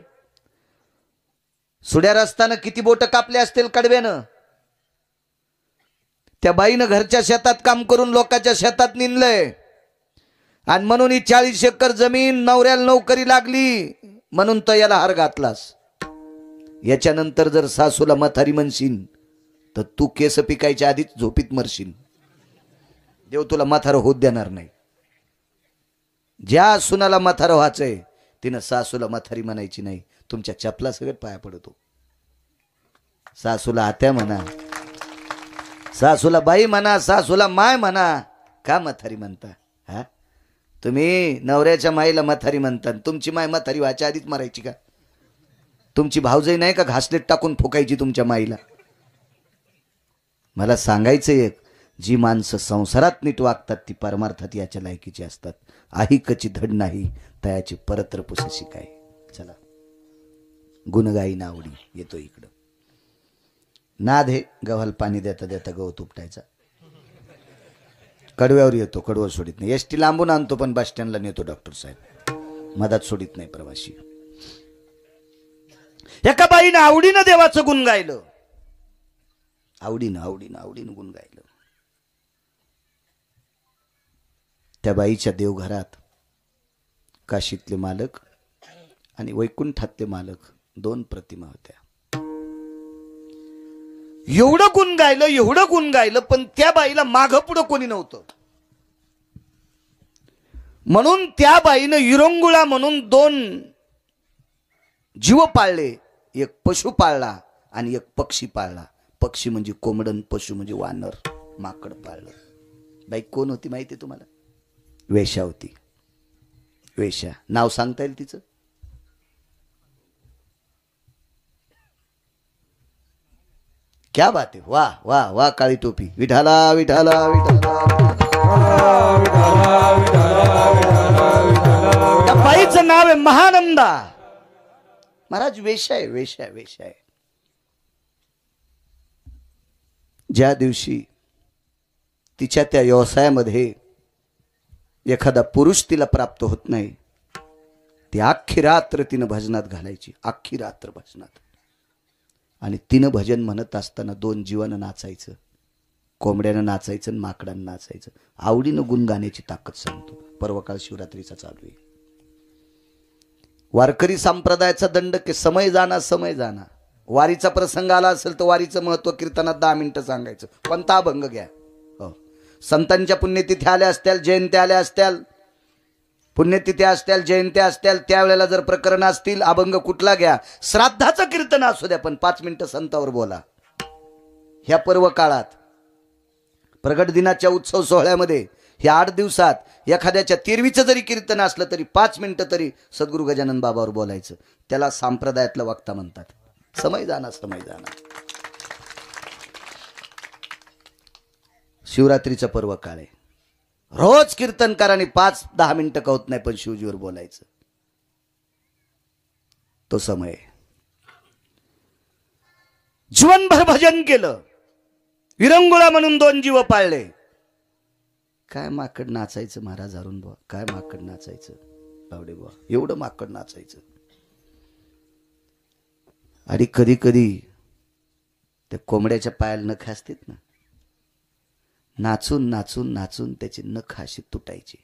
Speaker 1: सुड्या रस्तानं किती बोट कापले असतील कडव्यानं. त्या बाईनं घरच्या शेतात काम करून लोकांच्या शेतात निंदलंय, आणि म्हणून ही 40 एकर जमीन नवऱ्याला नोकरी लागली म्हणून तो याला हार घातलास. याच्यानंतर जर सासूला म्हातारी म्हणशील तर तू केस पिकायच्या आधीच झोपीत मरशील. देव तुला म्हातारं होत देणार नाही. ज्या सुनाला म्हातारं व्हायचंय तिनं सासूला म्हातारी म्हणायची नाही. तुमच्या चपला सगळं पाया पडतो. सासूला आत्या म्हणा, सासूला बाई म्हणा, सासूला माय म्हणा. का म्हातारी म्हणता? हा, तुम्ही नवऱ्याच्या माईला म्हातारी म्हणता. तुमची माय म्हातारी व्हायच्या आधीच मारायची का? तुमची भावजई नाही का घासलेट टाकून फुकायची तुमच्या माईला? मला सांगायचं एक, जी माणसं संसारात नीट वागतात ती परमार्थात याच्या लायकीची असतात. आहिकची धड नाही तयाची परत्र पुसशी काय. चला, गुणगाई नावडी येतो इकडं. नाद हे गव्हाला पाणी देता देता गवत उपटायचा. कडव्यावर येतो, कडवं सोडित नाही. एसटी लांबून आणतो पण बस स्टँडला नेतो डॉक्टर साहेब, मधात सोडित नाही प्रवासी. एका बाईनं आवडीनं देवाचं गुण गायलं. आवडीनं गुण गायलं. त्या बाईच्या देवघरात काशीतले मालक आणि वैकुंठातले मालक 2 प्रतिमा होत्या. एवढं गुण गायलं पण त्या बाईला मागं पुढं कोणी नव्हतं. म्हणून त्या बाईनं विरंगुळा म्हणून 2 जीव पाळले. एक पशु पाळला आणि एक पक्षी पाळला. पक्षी म्हणजे कोंबडन, पशु म्हणजे वानर, माकड पाळलं. बाई कोण होती माहिती तुम्हाला? वेश्या होती. वेश्या. नाव सांगता येईल तिचं? क्या बात आहे. वाह वाह वाह. काळी टोपी. विठाला विठाला विठाला. त्या बाईचं नाव आहे महानंदा. महाराज वेश्या आहे, वेश्या वेश्या आहे. ज्या दिवशी तिच्या त्या व्यवसायामध्ये एखादा पुरुष तिला प्राप्त होत नाही, ती अख्खी रात्र तिनं भजनात घालायची. अख्खी रात्र भजनात. आणि तिनं भजन म्हणत असताना 2 जीवानं नाचायचं. कोंबड्यानं नाचायचं आणि माकडानं नाचायचं. आवडीनं गुण गाण्याची ताकद सांगतो. पर्वकाळ शिवरात्रीचा चालू आहे. वारकरी संप्रदायाचा दंड के समय जाना समय जाना. वारीचा प्रसंग आला असेल तर वारीचं महत्व कीर्तनात 10 मिनिटं सांगायचं. कोणता अभंग घ्या. हो, संतांच्या पुण्यतिथी आल्या असत्याल, जयंत्या आल्या असत्याल, पुण्यतिथी असत्याल, जयंत्या असत्याल, त्यावेळेला जर प्रकरण असतील, अभंग कुठला घ्या. श्राद्धाचं कीर्तन असू द्या पण 5 मिनिटं संतावर बोला. ह्या पर्व काळात प्रगट दिनाच्या उत्सव सोहळ्यामध्ये ह्या 8 दिवसात एखाद्याच्या 13वीचं जरी कीर्तन असलं तरी 5 मिनिटं तरी सद्गुरू गजानन बाबावर बोलायचं. त्याला संप्रदायातलं वक्ता म्हणतात. समय जाना समय जाना. शिवरात्रीचं पर्व काळ आहे. रोज कीर्तनकारांनी 5-10 मिनिटं का होत नाही पण शिवजीवर बोलायचं. तो समय. जीवनभर भजन केलं. विरंगुळा म्हणून 2 जीव पाळले. काय माकड नाचायचं महाराज अरुण बुवा. काय माकड नाचायचं बावडे बुवा. एवढं माकड नाचायचं. आणि कधी कधी त्या कोंबड्याच्या पायाला नख असतात ना, नाचून नाचून नाचून त्याची नख अशी तुटायची.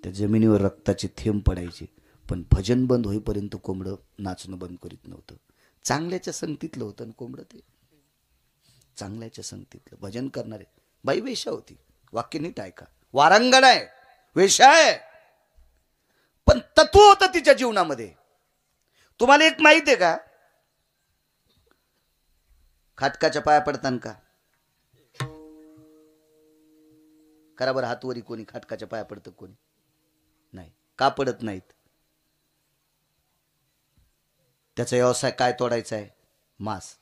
Speaker 1: त्या जमिनीवर रक्ताचे थेंब पडायचे. पण भजन बंद होईपर्यंत कोंबडं नाचणं बंद करीत नव्हतं. चांगल्याच्या संगतीतलं होतं ना कोंबडं. ते चांगल्याच्या संगतीतलं भजन करणारे. बाई वेश्या होती. वाक्य नीट ऐका. वारांगण आहे, वेश्या आहे, पण तत्व होतं तिच्या जीवनामध्ये. तुम्हाला एक माहिती आहे का? खाटकाच्या पाया पडताना का करा बरं हातवरी. कोणी खाटकाच्या पाया पडतं? कोणी नाही. का पडत नाहीत? त्याचा व्यवसाय काय तोडायचा आहे? मांस.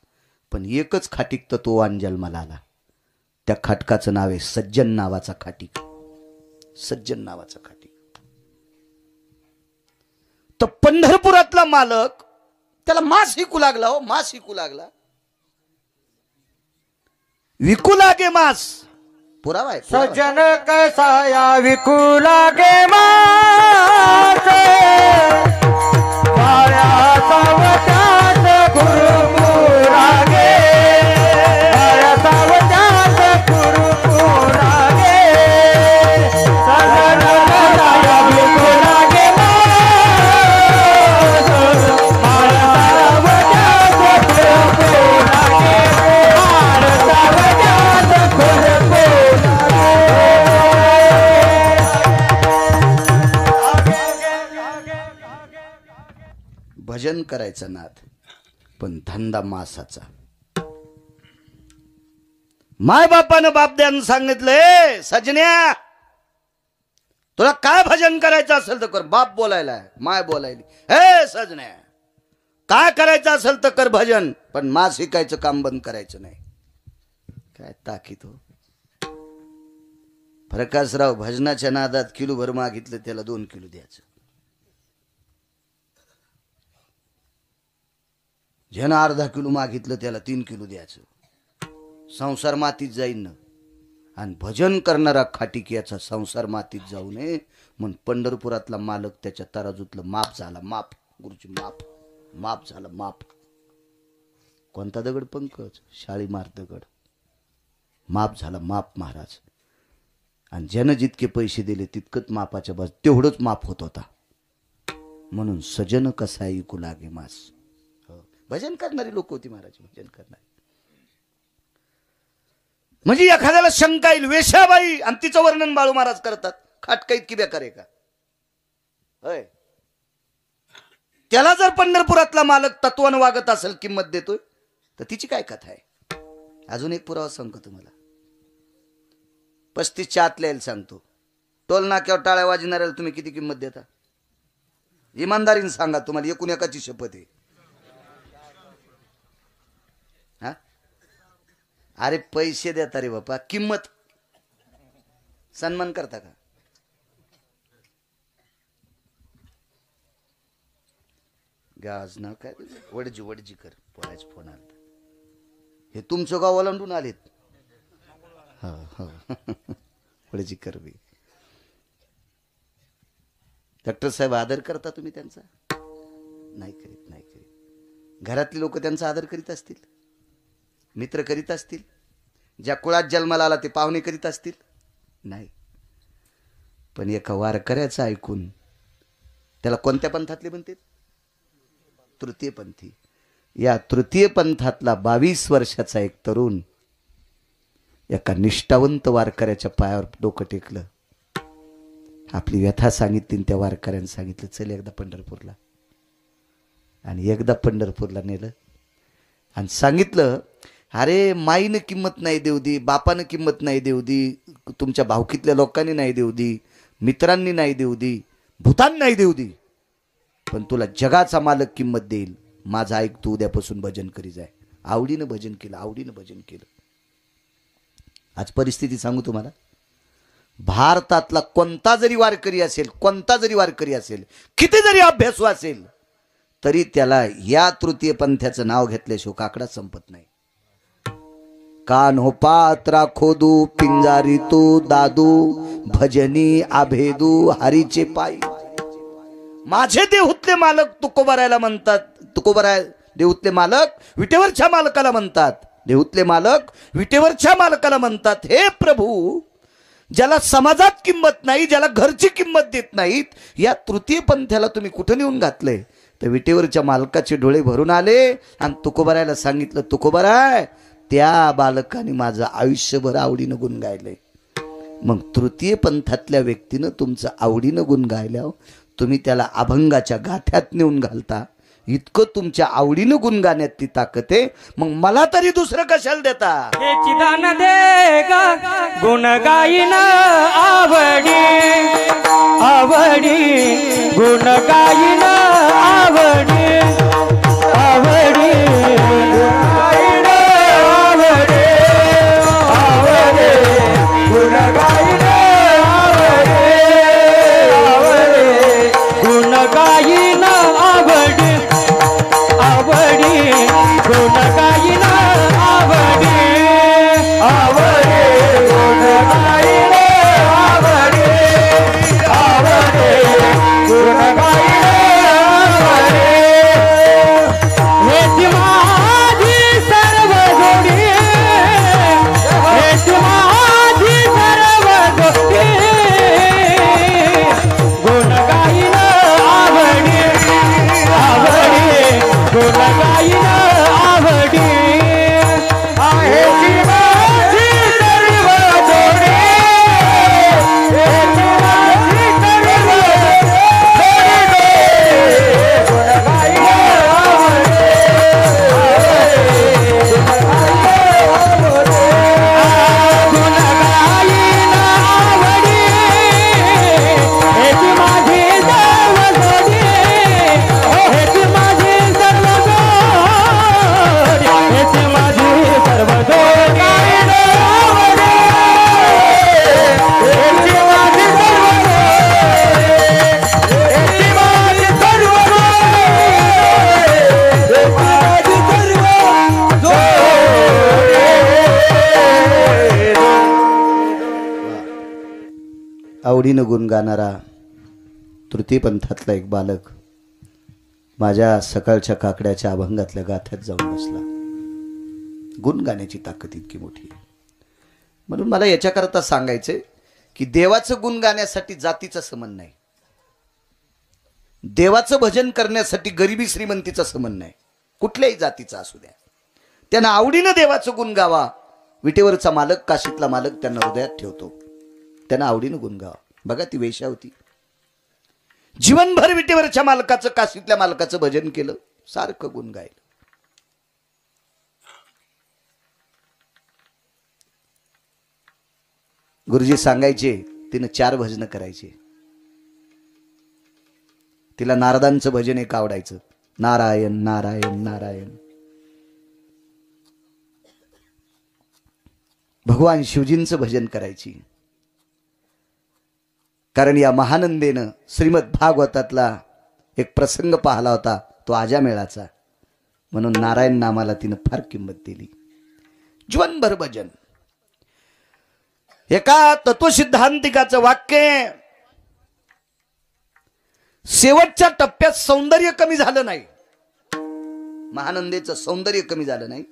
Speaker 1: पण एकच खाटीक तत्ववान जन्माला आला. त्या खाटकाचं नाव आहे सज्जन नावाचा खाटीक. सज्जन नावाचा खाटीक. तर पंढरपुरातला मालक त्याला मांस विकू लागला. हो, मांस विकू लागला. विकू लागे मांस. पुरावा आहे.
Speaker 2: सज्जन कैसाया विकू लागे मासे, माया सावत्यात कुरकुरागे, माया सावत्यात कुरकुरागे. सज्जन कैसाया विकू लागे मासे, माया सावत्यात कुरकुरागे, माया सावत्यात कुरकुरागे.
Speaker 1: भजन करायचा नाद पण धंदा मासाचा. माय बापानं बापद्यानं सांगितलंय, सजन्या तुला काय भजन करायचं असेल तर कर. बाप बोलायला, माय बोलायली, हे सजन्या काय करायचं असेल तर कर भजन, पण मास शिकायचं काम बंद करायचं नाही. काय ताकीद हो. प्रकाशराव भजनाच्या नादात किलोभर मागितलं त्याला 2 किलो द्यायचं. ज्यानं अर्धा किलो मागितलं त्याला 3 किलो द्यायचं. संसार मातीत जाईन ना. आणि भजन करणारा खाटीक याचा संसार मातीत जाऊ नये म्हणून पंढरपुरातला मालक त्याच्या तराजूतलं माप झाला. माप गुरुजी, माप माप झालं. माप. कोणता दगड पंकज? शाळीमार दगड. माप झाला. माप महाराज. आणि ज्यानं जितके पैसे दिले तितकंच मापाच्या बस तेवढंच माप होत होता. म्हणून सजन कसा ऐकू लागे मास. भजन करणारी लोक होती महाराज, भजन करणारी. म्हणजे एखाद्याला शंका येईल, वेश्याबाई आणि तिचं वर्णन बाळू महाराज करतात, खाटका इतकी बेकार आहे का? होय. त्याला जर पंढरपुरातला मालक तत्वानं वागत असेल, किंमत देतोय, तर तिची काय कथा आहे? अजून एक पुरावा सांगतो तुम्हाला. 35च्या आतल्या यायला सांगतो. टोल नाक्यावर टाळ्या वाजणाऱ्याला तुम्ही किती किंमत देता? इमानदारीने सांगा, तुम्हाला एकूण एकाची शपथ आहे. हा, अरे पैसे देता रे बापा, किंमत सन्मान करता का? गाज नाव काय वडजी कर पोराच फोन आला. हे तुमचं गाव ओलांडून आलेत. हो हो वडजी कर बी. डॉक्टर साहेब आदर करता तुम्ही त्यांचा? नाही करीत, नाही करीत. घरातले लोक त्यांचा आदर करीत असतील, मित्र करीत असतील, ज्या कुळात जन्माला आला ते पाहुणे करीत असतील? नाही. पण एका वारकऱ्याचं ऐकून, त्याला कोणत्या पंथातले म्हणते? तृतीयपंथी. या तृतीय पंथातला 22 वर्षाचा एक तरुण एका निष्ठावंत वारकऱ्याच्या पायावर डोकं टेकलं, आपली व्यथा सांगितली. त्या वारकऱ्याने सांगितलं, चल एकदा पंढरपूरला. आणि एकदा पंढरपूरला नेलं आणि सांगितलं, अरे माईनं किंमत नाही देऊ दी, बापानं किंमत नाही देऊ दी, तुमच्या भावकीतल्या लोकांनी नाही देऊ दी, मित्रांनी नाही देऊ दी, भूतान नाही देऊ दी, पण तुला जगाचा मालक किंमत देईल. माझं ऐक, तू उद्यापासून भजन करी जाय. आवडीनं भजन केलं, आवडीनं भजन केलं. आज परिस्थिती सांगू तुम्हाला, भारतातला कोणता जरी वारकरी असेल, कोणता जरी वारकरी असेल, किती जरी अभ्यासू असेल, तरी त्याला या तृतीय पंथाचं नाव घेतल्याशिवाय काकडा संपत नाही. कान हो पात्रा खोदू पिंजारी तू दादू, भजनी आभेदू हरीचे पायी. माझे देहूतले मालक तुकोबारायला म्हणतात. तुकोबाराय देहूतले मालक विटेवरच्या मालकाला म्हणतात. देहूतले मालक विटेवरच्या मालकाला म्हणतात, हे प्रभू, ज्याला समाजात किंमत नाही, ज्याला घरची किंमत देत नाहीत, या तृतीय पंथाला तुम्ही कुठं नेऊन घातलंय? तर विटेवरच्या मालकाचे डोळे भरून आले आणि तुकोबारायला सांगितलं, तुकोबाराय, त्या बालकाने माझं आयुष्यभर आवडीनं गुण गायलंय. मग तृतीय पंथातल्या व्यक्तीनं तुमचं आवडीनं गुण गायल्यावर तुम्ही त्याला अभंगाच्या गाथ्यात नेऊन घालता. इतकं तुमच्या आवडीनं गुण गाण्यात ती ताकद आहे, मग मला तरी दुसरं कशाला देता?
Speaker 2: हे चिदान दे गा गुण गाईन आवडी, आवडी गुण गाईन आवडी, आवडी गाईन आवडी, आवडी गुण गाईन आवडी, आवडी गुण गाईन आवडी, आवडी गुण गाईन आवडी, आवडी गुण गाईन आवडी, आवडी गुण गाईन आवडी. हेच माझी सर्व जोडी, हेच माझी सर्व जोडी, गुण गाईन आवडी, आवडी गुण गाईन आवडी. हेच माझी सर्व जोडी, हेच माझी सर्व जोडी, गुण गाईन आवडी, गुण गाईन आवडी. हेच माझी सर्व जोडी, हेच माझी सर्व जोडी, हेच माझी सर्व जोडी गाईन आवडी, हेच माझी सर्व जोडी, हेच माझी सर्व जोडी, हेच माझी सर्व जोडी.
Speaker 1: आवडीनं गुण गाणारा तृतीय पंथातला एक बालक माझ्या सकाळच्या काकड्याच्या अभंगातल्या गाथ्यात जाऊन बसला. गुण गाण्याची ताकद इतकी मोठी आहे. म्हणून मला याच्याकरता सांगायचंय की देवाचं गुण गाण्यासाठी जातीचा संबंध नाही, देवाचं भजन करण्यासाठी गरिबी श्रीमंतीचा संबंध नाही, कुठल्याही जातीचा असू द्या. त्यांना आवडीनं देवाचं गुण गावा. विटेवरचा मालक, काशीतला मालक त्यांना हृदयात ठेवतो. त्यांना आवडीनं गुण गावा. बघा ती वेश्या होती, जीवनभर विटेवरच्या मालकाचं, काशीतल्या मालकाचं भजन केलं, सारखं गुण गायलं. गुरुजी सांगायचे तिनं 4 भजन करायचे. तिला नारदांचं भजन एक आवडायचं, नारायण नारायण नारायण. भगवान शिवजींचं भजन करायची. कारण या महानंदेनं श्रीमद भागवतातला एक प्रसंग पाहिला होता, तो आजामेळाचा, म्हणून नारायण नामाला तिनं फार किंमत दिली. जीवनभर भजन. एका तत्वसिद्धांतिकाचं वाक्य, शेवटच्या टप्प्यात सौंदर्य कमी झालं नाही, महानंदेचं सौंदर्य कमी झालं नाही,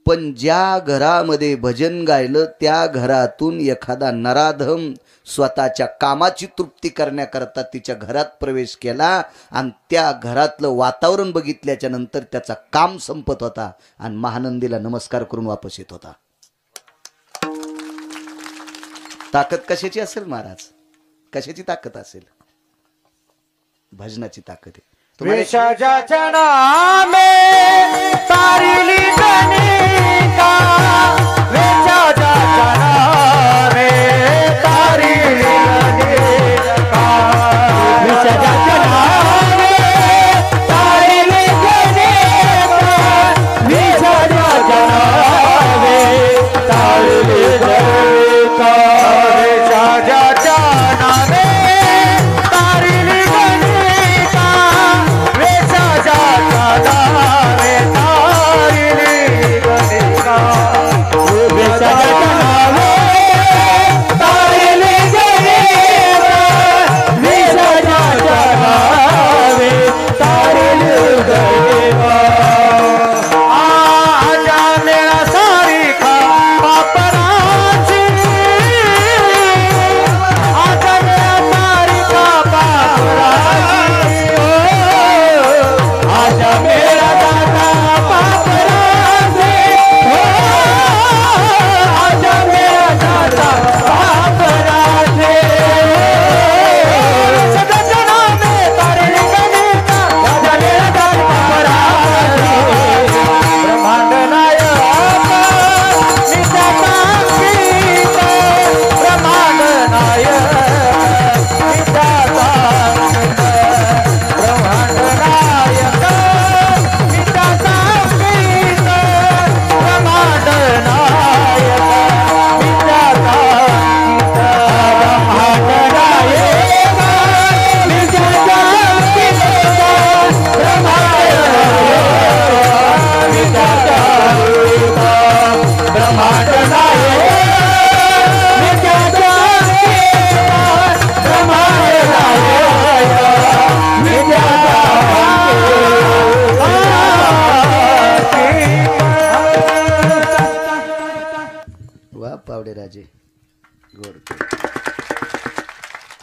Speaker 1: पण ज्या घरामध्ये भजन गायलं त्या घरातून एखादा नराधम स्वतःच्या कामाची तृप्ती करण्याकरता तिच्या घरात प्रवेश केला आणि त्या घरातलं वातावरण बघितल्याच्या नंतर त्याचा काम संपत होता आणि महानंदीला नमस्कार करून वापस येत होता. ताकद कशाची असेल महाराज? कशाची ताकद असेल? भजनाची ताकद आहे.
Speaker 2: विषजाच्या नामे तारिली गणिका, विषजाच्या नामे तारिली गणिका, विषजाच्या नामे तारिली गणिका, विषजाच्या नामे तारिली गणिका, विषजाच्या नामे तारिली गणिका,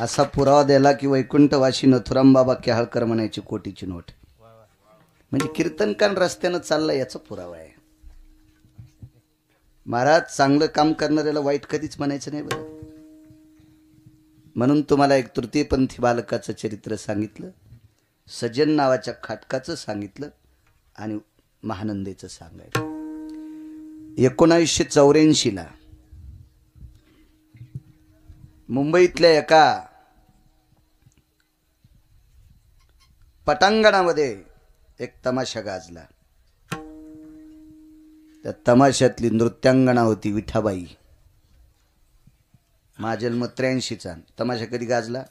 Speaker 1: असा पुरावा दिला की वैकुंठवाशी नथुराम बाबा केहाळकर म्हणायची कोटीची नोट. म्हणजे कीर्तनकान रस्त्यानं चाललं याचा पुरावा आहे. महाराज चांगलं काम करणाऱ्याला वाईट कधीच म्हणायचं नाही बरं. म्हणून तुम्हाला एक तृतीयपंथी बालकाचं चरित्र सांगितलं, सज्जन नावाच्या खाटकाचं सांगितलं आणि महानंदेचं सांगायचं. 1984 मुंबईतल्या एका पटांगणामध्ये एक तमाशा गाजला. त्या तमाशातली नृत्यांगणा होती विठाबाई. माझा जन्म 83चा. तमाशा कधी गाजला?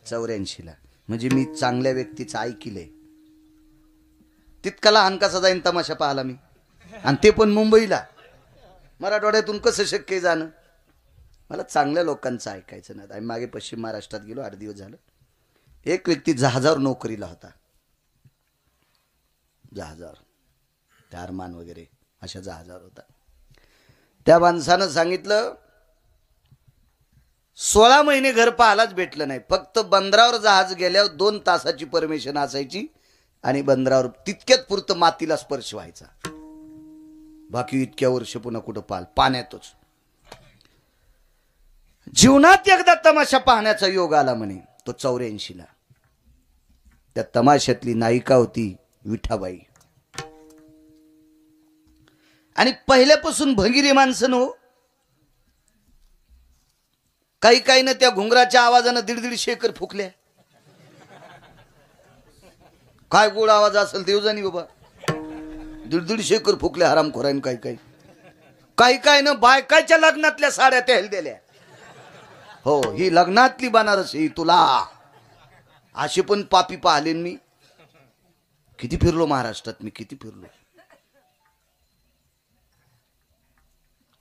Speaker 1: 84ला. म्हणजे मी चांगल्या व्यक्तीचं ऐकिलंय. तितका लहान कसा जाईन तमाशा पाहिला मी, आणि ते पण मुंबईला. मराठवाड्यातून कसं शक्य आहे जाणं? मला चांगल्या लोकांचं ऐकायचं नाही. आम्ही मागे पश्चिम महाराष्ट्रात गेलो, 8 दिवस झालं. एक व्यक्ती जहाजावर नोकरीला होता. जहाजावर, त्या अरमान वगैरे अशा जहाजावर होता. त्या माणसानं सांगितलं 16 महिने घर पाहायलाच भेटलं नाही. फक्त बंदरावर जहाज गेल्यावर 2 तासाची परमिशन असायची आणि बंदरावर तितक्यात पुरतं मातीला स्पर्श व्हायचा. बाकी इतक्या वर्ष पुन्हा कुठं पाहाल, पाण्यातच. जीवनात एकदा तमाशा पाहण्याचा योग आला म्हणे, तो 84ला. त्या तमाशातली नायिका होती विठाबाई. आणि पहिल्यापासून भंगिरी माणसं हो. काही ना त्या घुंगराच्या आवाजानं 1.5 एकर फुकल्या. काय गोड आवाज असेल देव जाणी बाबा. 1.5 एकर फुकल्या हरामखोराने. काही ना बायकाच्या लग्नातल्या साड्या त्या दिल्या. हो, ही लग्नातली बनारस ही तुला. असे पण पापी पाहिले मी. किती फिरलो महाराष्ट्रात मी, किती फिरलो.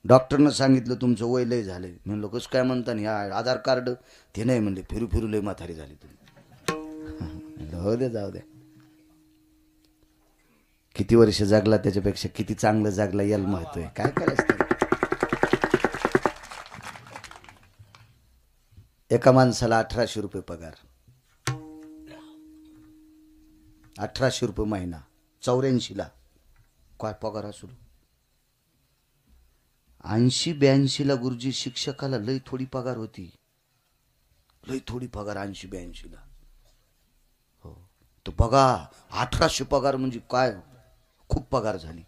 Speaker 1: डॉक्टरनं सांगितलं तुमचं वय लय झालंय. म्हणलं कसं काय म्हणता ना, या आधार कार्ड ते नाही म्हणले, फिरू लय म्हातारी झाली तुम्ही. हो दे, जाऊ द्या. किती वर्ष जगला त्याच्यापेक्षा किती चांगलं जगला याला महत्व आहे. काय करायचं. एका माणसाला 1800 रुपये पगार. 1800 रुपये महिना. 84ला काय पगार असू. 80-82ला गुरुजी शिक्षकाला लय थोडी पगार होती. लय थोडी पगार 80-82ला. हो, तो बघा 1800 पगार म्हणजे काय, खूप पगार झाली.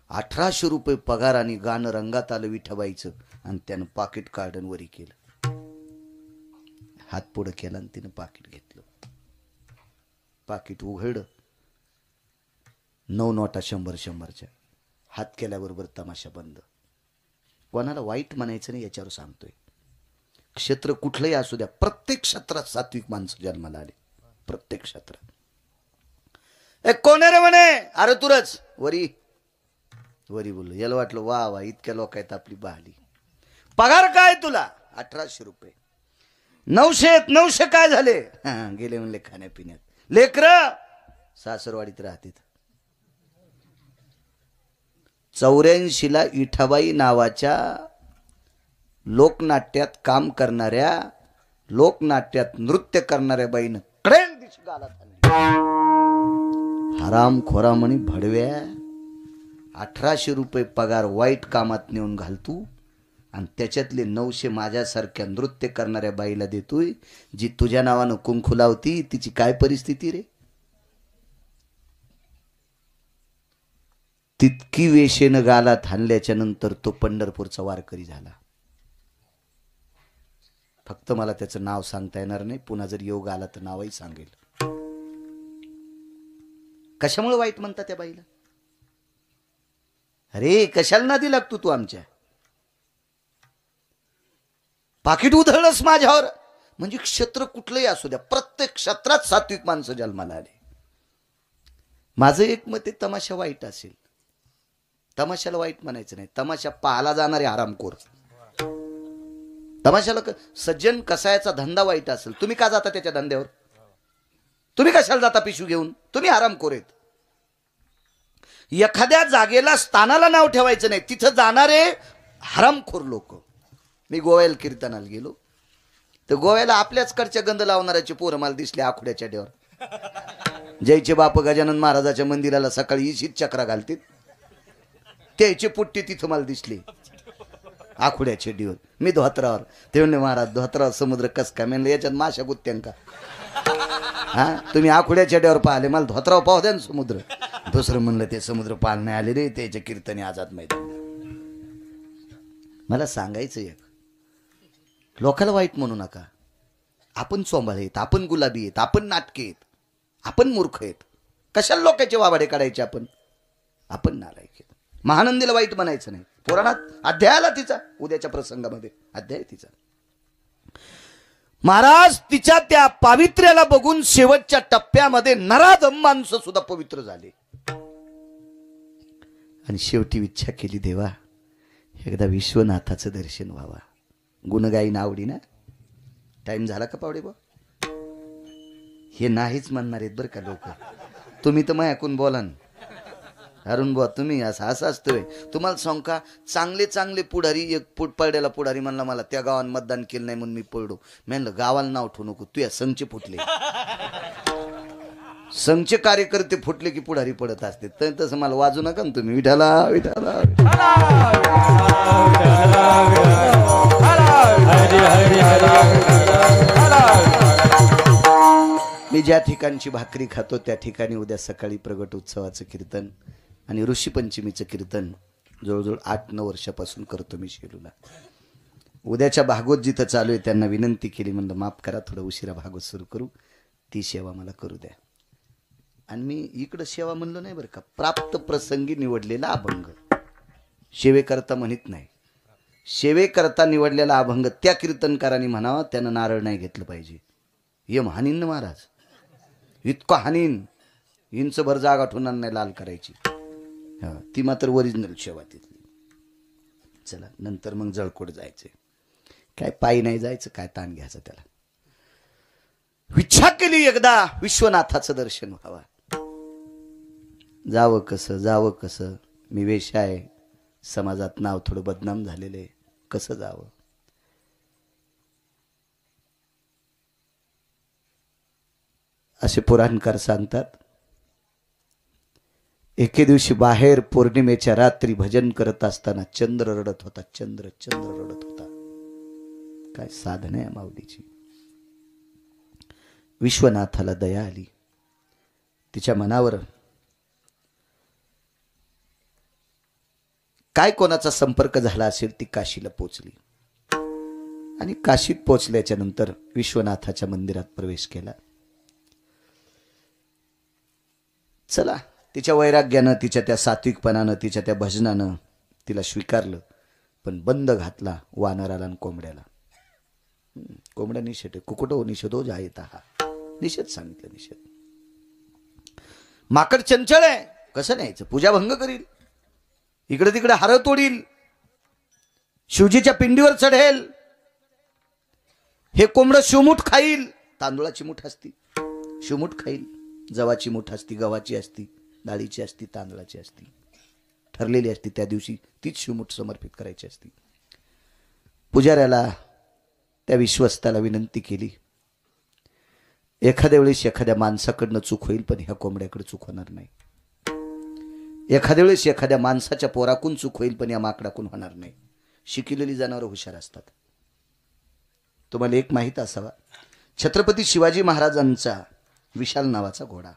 Speaker 1: 1800 रुपये पगार आणि गाणं रंगात आलं विठाबाईचं. आणि त्यानं पाकिट काढून वरी केलं. हात पुढं केला आणि तिनं पाकिट घेतलं. पाकिट उघडलं. 9 नोटा 100-100च्या. हात केल्याबरोबर तमाशा बंद. कोणाला वाईट म्हणायचं नाही याच्यावर सांगतोय. क्षेत्र कुठलंही असू द्या, प्रत्येक क्षेत्रात सात्विक माणसं जन्माला आले. प्रत्येक क्षेत्रात. कोण रे म्हणे. अरे तुरच वरी बोललो. याला वाटलं वा इतक्या लोक आहेत आपली बहाली. पगार काय तुला. 1800 रुपये. 900 काय झाले. गेले म्हणले खाण्यापिण्यात. लेकर सासरवाडीत राहते. 84ला विठाबाई नावाच्या लोकनाट्यात काम करणाऱ्या, लोकनाट्यात नृत्य करणाऱ्या बाईनं कडेल दिशी गालात आणली. हरामखोरा म्हणे भडव्या. 1800 रुपये पगार वाईट कामात नेऊन घालतू आणि त्याच्यातले 900 माझ्यासारख्या नृत्य करणाऱ्या बाईला देतोय, जी तुझ्या नावानं कुंकू लावती. तिची काय परिस्थिती रे. तितकी वेशेनं गालात हाणल्याच्या नंतर तो पंढरपूरचा वारकरी झाला. फक्त मला त्याचं नाव सांगता येणार नाही. पुन्हा जर योग आला तर नावही सांगेल. कशामुळे वाईट म्हणता त्या बाईला. अरे कशाला नादी लागतो तू आमच्या. पाकिट उधळलंस माझ्यावर. म्हणजे क्षेत्र कुठलंही असू द्या, प्रत्येक क्षेत्रात सात्विक माणसं जन्माला आले. माझं एक मत आहे, तमाशा वाईट असेल तमाशाला वाईट म्हणायचं नाही. तमाशा पाहायला जाणारे हरामखोर. तमाशाला सज्जन कसायचा धंदा वाईट असेल, तुम्ही का जाता त्याच्या धंद्यावर. तुम्ही कशाला जाता पिशवी घेऊन. तुम्ही हरामखोर आहेत. एखाद्या जागेला स्थानाला नाव ठेवायचं नाही, तिथं जाणारे हरामखोर लोक. मी गोव्याला कीर्तनाला गेलो तर गोव्याला आपल्याच कडच्या गंध लावणाऱ्याचे पोरं मला दिसले आखुड्याच्या डेवर. जयचे बाप गजानन महाराजाच्या मंदिराला सकाळी ईशीत चक्रा घालतील त्याचे पुट्टे तिथं मला दिसले आखुड्याचे डिवर. मी धोत्रावर. ते म्हणले महाराज धोत्रावर समुद्र कस काय. म्हणलं याच्यात माशा गुत्त्यान का. हा तुम्ही आखुड्याच्या डेवर पाहिले, मला धोत्रावर पाहू द्या ना समुद्र. दुसरं म्हणलं ते समुद्र पाल नाही आले रे, त्याच्या कीर्तने आझाद मैदान. मला सांगायचं एक, लोकाला वाईट म्हणू नका. आपण चोंबाळे आहेत, आपण गुलाबी आहेत, आपण नाटके आहेत, आपण मूर्ख आहेत. कशाला लोकांचे वाबाडे काढायचे आपण. आपण नालायक आहेत. महानंदीला वाईट म्हणायचं नाही. पुराणात अध्यायाला तिचा, उद्याच्या प्रसंगामध्ये अध्याय तिचा. महाराज तिच्या त्या पावित्र्याला बघून शेवटच्या टप्प्यामध्ये नराधम माणसं सुद्धा पवित्र झाले. आणि शेवटी इच्छा केली, देवा एकदा विश्वनाथाचं दर्शन व्हावा. गुणगायी आवडी ना. टाइम झाला का पावडे बा. हे नाहीच म्हणणार आहेत बरं का लोक. तुम्ही तर मग ऐकून बोला ना. अरुण बुवा तुम्ही असं असतोय. तुम्हाला सांग का, चांगले चांगले पुढारी, एक पडलेला पुढारी म्हणला मला त्या गावात मतदान केलं नाही म्हणून मी पडलो. म्हणलं गावाला नाव ठेवू नको, तू या संघचे फुटले. संघचे कार्यकर्ते फुटले की पुढारी पडत असते. तर तसं मला वाजू नका ना तुम्ही. विठाला विठाला मी ज्या ठिकाणची भाकरी खातो त्या ठिकाणी उद्या सकाळी प्रगट उत्सवाचं कीर्तन आणि ऋषीपंचमीचं कीर्तन जवळजवळ 8-9 वर्षापासून करतो मी शेलूला. उद्याच्या भागवत जिथं चालू आहे त्यांना विनंती केली, म्हणलं माफ करा थोडं उशिरा भागवत सुरू करू, ती सेवा मला करू द्या. आणि मी इकडं सेवा म्हणलो नाही बरं का, प्राप्त प्रसंगी निवडलेला अभंग. सेवेकरता म्हणत नाही. सेवेकरता निवडलेला अभंग त्या कीर्तनकारांनी म्हणावा, त्यानं नारळ नाही घेतलं पाहिजे. ये हानीन महाराज, इतकं हानीन, इंचभर जागा ठेवणार नाही लाल करायची. हा, ती मात्र ओरिजिनल सेवा तिथली. चला नंतर मग जळकोट जायचे. काय पायी नाही जायचं, काय ताण घ्यायचं त्याला. इच्छा केली एकदा विश्वनाथाचं दर्शन व्हावं. जावं कसं, मी वेश्या आहे, समाजात नाव थोडं बदनाम झालेले, कसं जावं. असे पुराणकार सांगतात. एके दिवशी बाहेर पौर्णिमेच्या रात्री भजन करत असताना चंद्र रडत होता. चंद्र रडत होता. काय साधना आहे माऊलीची. विश्वनाथाला दया आली. तिच्या मनावर काय कोणाचा संपर्क झाला असेल, ती काशीला पोचली. आणि काशीत पोचल्याच्या नंतर विश्वनाथाच्या मंदिरात प्रवेश केला. चला, तिच्या वैराग्यानं, तिच्या त्या सात्विकपणानं, तिच्या त्या भजनानं तिला स्वीकारलं. पण बंद घातला वानराला आणि कोंबड्याला. कोंबड्या निषेध, कुकुटो निषेधो जायता, हा निषेध सांगितलं. निषेध. माकड चंचल आहे, कसं न्यायचं, पूजा भंग करील, इकडे तिकडे हार तोडील, शिवजीच्या पिंडीवर चढेल. हे कोंबडं शिवमुठ खाईल. तांदूळाची मुठ असती, शिवमुठ खाईल. जवाची मुठ असती, गव्हाची असती, डाळीची असती, तांदळाची असती, ठरलेली असती. त्या दिवशी तीच शिवमुठ समर्पित करायची असती. पुजाऱ्याला, त्या विश्वस्ताला विनंती केली, एखाद्या वेळेस एखाद्या माणसाकडनं चूक होईल, पण ह्या कोंबड्याकडे चूक होणार नाही. एखाद्या वेळेस एखाद्या माणसाच्या पोराकून चूक होईल, पण या माकडाकून होणार नाही. शिकलेली जनावरं हुशार असतात. तुम्हाला एक माहित असावा, छत्रपती शिवाजी महाराजांचा विशाल नावाचा घोडा,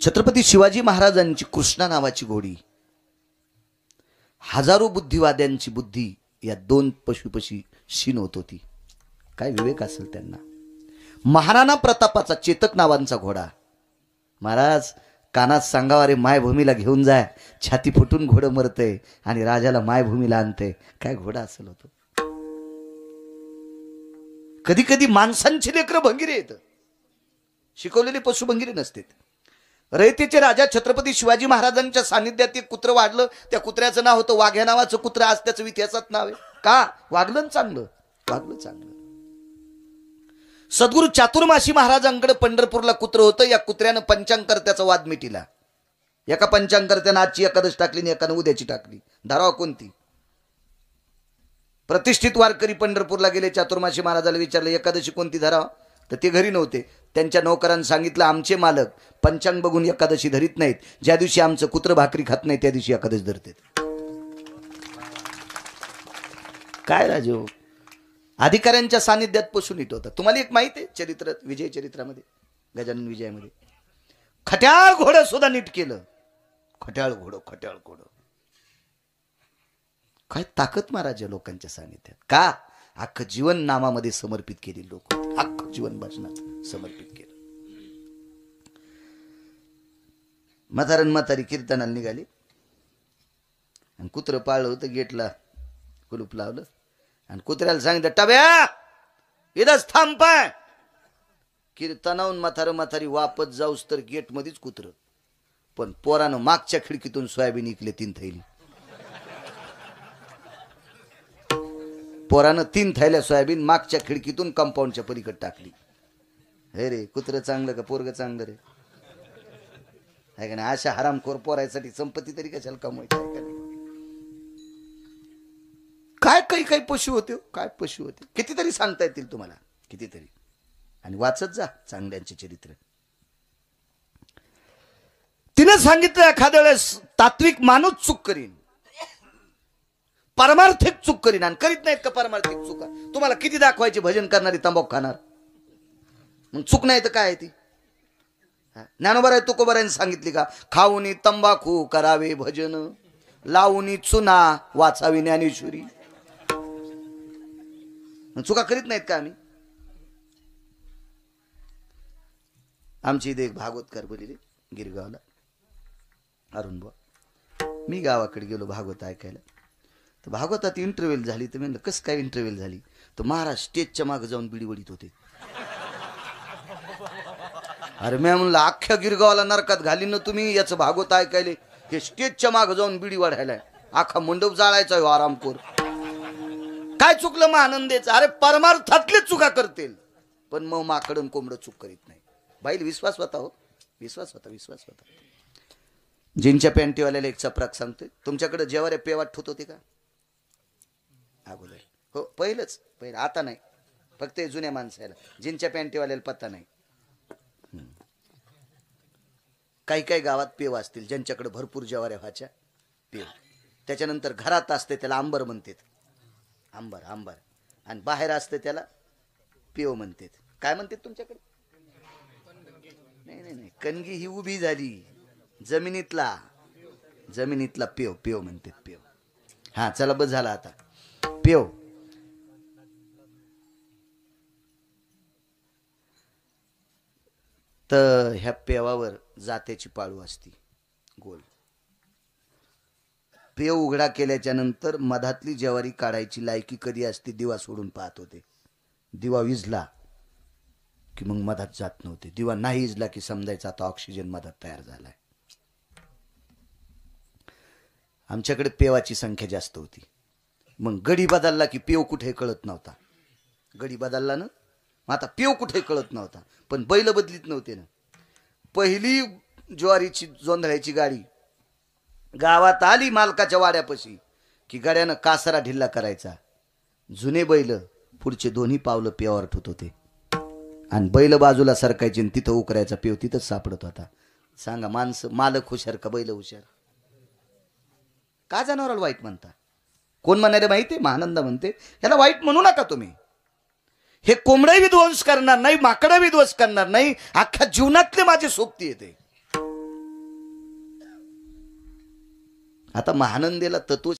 Speaker 1: छत्रपती शिवाजी महाराजांची कृष्णा नावाची घोडी, हजारो बुद्धिवाद्यांची बुद्धी या 2 पशुपशी शीन होत होती. काय विवेक असेल त्यांना. महाराणा प्रतापाचा चेतक नावांचा घोडा. महाराज कानात सांगावा, रे मायभूमीला घेऊन जाय, छाती फुटून घोडं मरतय आणि राजाला मायभूमीला आणतय. काय घोडा असेल होतो. कधी कधी माणसांची लेकरं भंगिरे येत, शिकवलेले पशु भंगिरे नसतात. रयतेचे राजा छत्रपती शिवाजी महाराजांच्या सानिध्यात एक कुत्र वाढलं. त्या कुत्र्याचं नाव होतं वाघ्या नावाचं कुत्र. आज त्याचं इतिहासात नाव आहे. का वागलं चांगलं, वागलं चांगलं. सद्गुरू चातुर्मासी महाराजांकडे पंढरपूरला कुत्र होतं. या कुत्र्यानं पंचांगकर्त्याचा वाद मिटिला. एका पंचांगकर्त्यानं आजची एकादश टाकली आणि एकानं उद्याची टाकली. धारावा कोणती. प्रतिष्ठित वारकरी पंढरपूरला गेले. चातुर्मासी महाराजाला विचारलं एकादशी कोणती धरावा, तर ते घरी नव्हते. त्यांच्या नौकरांनी सांगितलं आमचे मालक पंचांग बघून एकादशी धरीत नाहीत. ज्या दिवशी आमचं कुत्र भाकरी खात नाही त्या दिवशी एकादश धरतात. काय राजो, अधिकाऱ्यांच्या सानिध्यात पशु नीट होता. तुम्हाला एक माहिती आहे चरित्र, विजय चरित्रामध्ये, गजानन विजयामध्ये खट्याळ घोडं सुद्धा नीट केलं. खट्याळ घोडं, खट्याळ घोडं. काय ताकद महाराज या लोकांच्या सानिध्यात. का अख्खं जीवन नामामध्ये समर्पित केली लोक, अख्खं जीवन भजनात समर्पित केलं. म्हातारण म्हातारी कीर्तनाला निघाली आणि कुत्रं पाळलं होतं. गेटला कुलूप लावलं आणि कुत्र्याला सांगितलं टब्या इथंच थांब पाय. कीर्तनाहून म्हातारी वापस जाऊस तर गेट मध्येच कुत्र. पण पोरानं मागच्या खिडकीतून सोयाबीन इकले 3 थैली. पोरानं 3 थैल्या सोयाबीन मागच्या खिडकीतून कंपाऊंडच्या पलीकडे टाकली. हे रे कुत्र चांगलं का पोरग चांगलं रे. आहे का नाही? अशा हरामखोर पोरायसाठी संपत्ती तरी कशाला कमवायची आहे का नाही? काय काही काही पशु होते हो, काय पशु होते, कितीतरी सांगता येतील तुम्हाला, कितीतरी. आणि वाचत जा चांगल्यांचे चरित्र. तिने सांगितलं एखाद्या वेळेस तात्विक माणूस चूक करीन, पारमार्थिक चूक करीन. आणि करीत नाहीत का पारमार्थिक चुका? तुम्हाला किती दाखवायचे भजन करणारी तंबाखू खाणार? मग चूक नाही तर काय आहे ती? ज्ञानोबा तुकोबारांनी सांगितली का? खाऊनी तंबाखू करावे भजन, लावूनी चुना वाचावी ज्ञानेश्वरी. चुका करीत नाहीत का आम्ही? आमची इथे एक भागवतकार बोलले गिरगावला, अरुण बुवा. मी गावाकडे गेलो भागवत ऐकायला. तर भागवतात इंटरव्ह्यू झाली. तर म्हणलं कसं काय इंटरव्ह्यू झाली? तर महाराज स्टेजच्या मागे जाऊन बिडी वडीत होते. अरे मी म्हणलं अख्ख्या गिरगावाला नरकात घालीन ना तुम्ही याचं भागवत ऐकायले. हे स्टेजच्या मागे जाऊन बिडी वाढायला अख्खा मंडप जाळायचा हो आरामखोर. काय चुकलं मग आनंदेच? अरे परमार्थातले चुका करतील, पण मग माकडन कोंबडं चूक करीत नाही. बाईल विश्वास होता हो, विश्वास होता, विश्वास होता. जीनच्या पॅन्टीवाल्याला एक चपराक सांगतोय. तुमच्याकडे जेवाऱ्या पेवाट ठेवत होते का अगोदर? हो पहिलंच, पहिलं. आता नाही, फक्त जुन्या माणसाला. जीनच्या पॅन्टीवाल्याला पत्ता नाही. काही काही गावात पेव असतील ज्यांच्याकडे भरपूर जेवाऱ्या व्हायच्या, पेव. त्याच्यानंतर घरात असते त्याला आंबर म्हणतात, आंबर आंबर. आणि बाहेर असते त्याला पेव म्हणतात. काय म्हणतात तुमच्याकडे? नाही नाही नाही, कणगी ही उभी झाली जमिनीतला, जमिनीतला पेव, पेव म्हणतात पेव. हा चला बस झाला आता. पेव तर ह्या पेवावर जात्याची पाळू असती गोल. पेव उघडा केल्याच्या नंतर मधातली ज्वारी काढायची लायकी कधी असते? दिवा सोडून पाहत होते. दिवा विजला की मग मधात जात नव्हते. दिवा नाही विजला की समजायचा आता ऑक्सिजन मधात तयार झालाय. आमच्याकडे पेवाची संख्या जास्त होती. मग गडी बदलला की पेव कुठे कळत नव्हता. गडी बदलला ना, आता पेव कुठे कळत नव्हता. पण बैल बदलीत नव्हते ना. पहिली ज्वारीची जोंधळ्याची गाडी गावात आली मालकाच्या वाड्यापाशी की गाड्यानं कासरा ढिल्ला करायचा. जुने बैल पुढचे दोन्ही पावलं पेवावर ठेवत होते आणि बैल बाजूला सरकायचे आणि तिथं उकरायचा पेव तिथंच सापडत होता. सांगा माणसं मालक हुशार का बैल हुशार? का जनावराला वाईट म्हणता? कोण म्हणाले माहिती? महानंद म्हणते याला वाईट म्हणू नका तुम्ही. हे कोंबडा विध्वंस करणार नाही, माकडा विध्वंस करणार नाही, अख्ख्या जीवनातले माझी सोबती येते. आता महानंदेला तत्व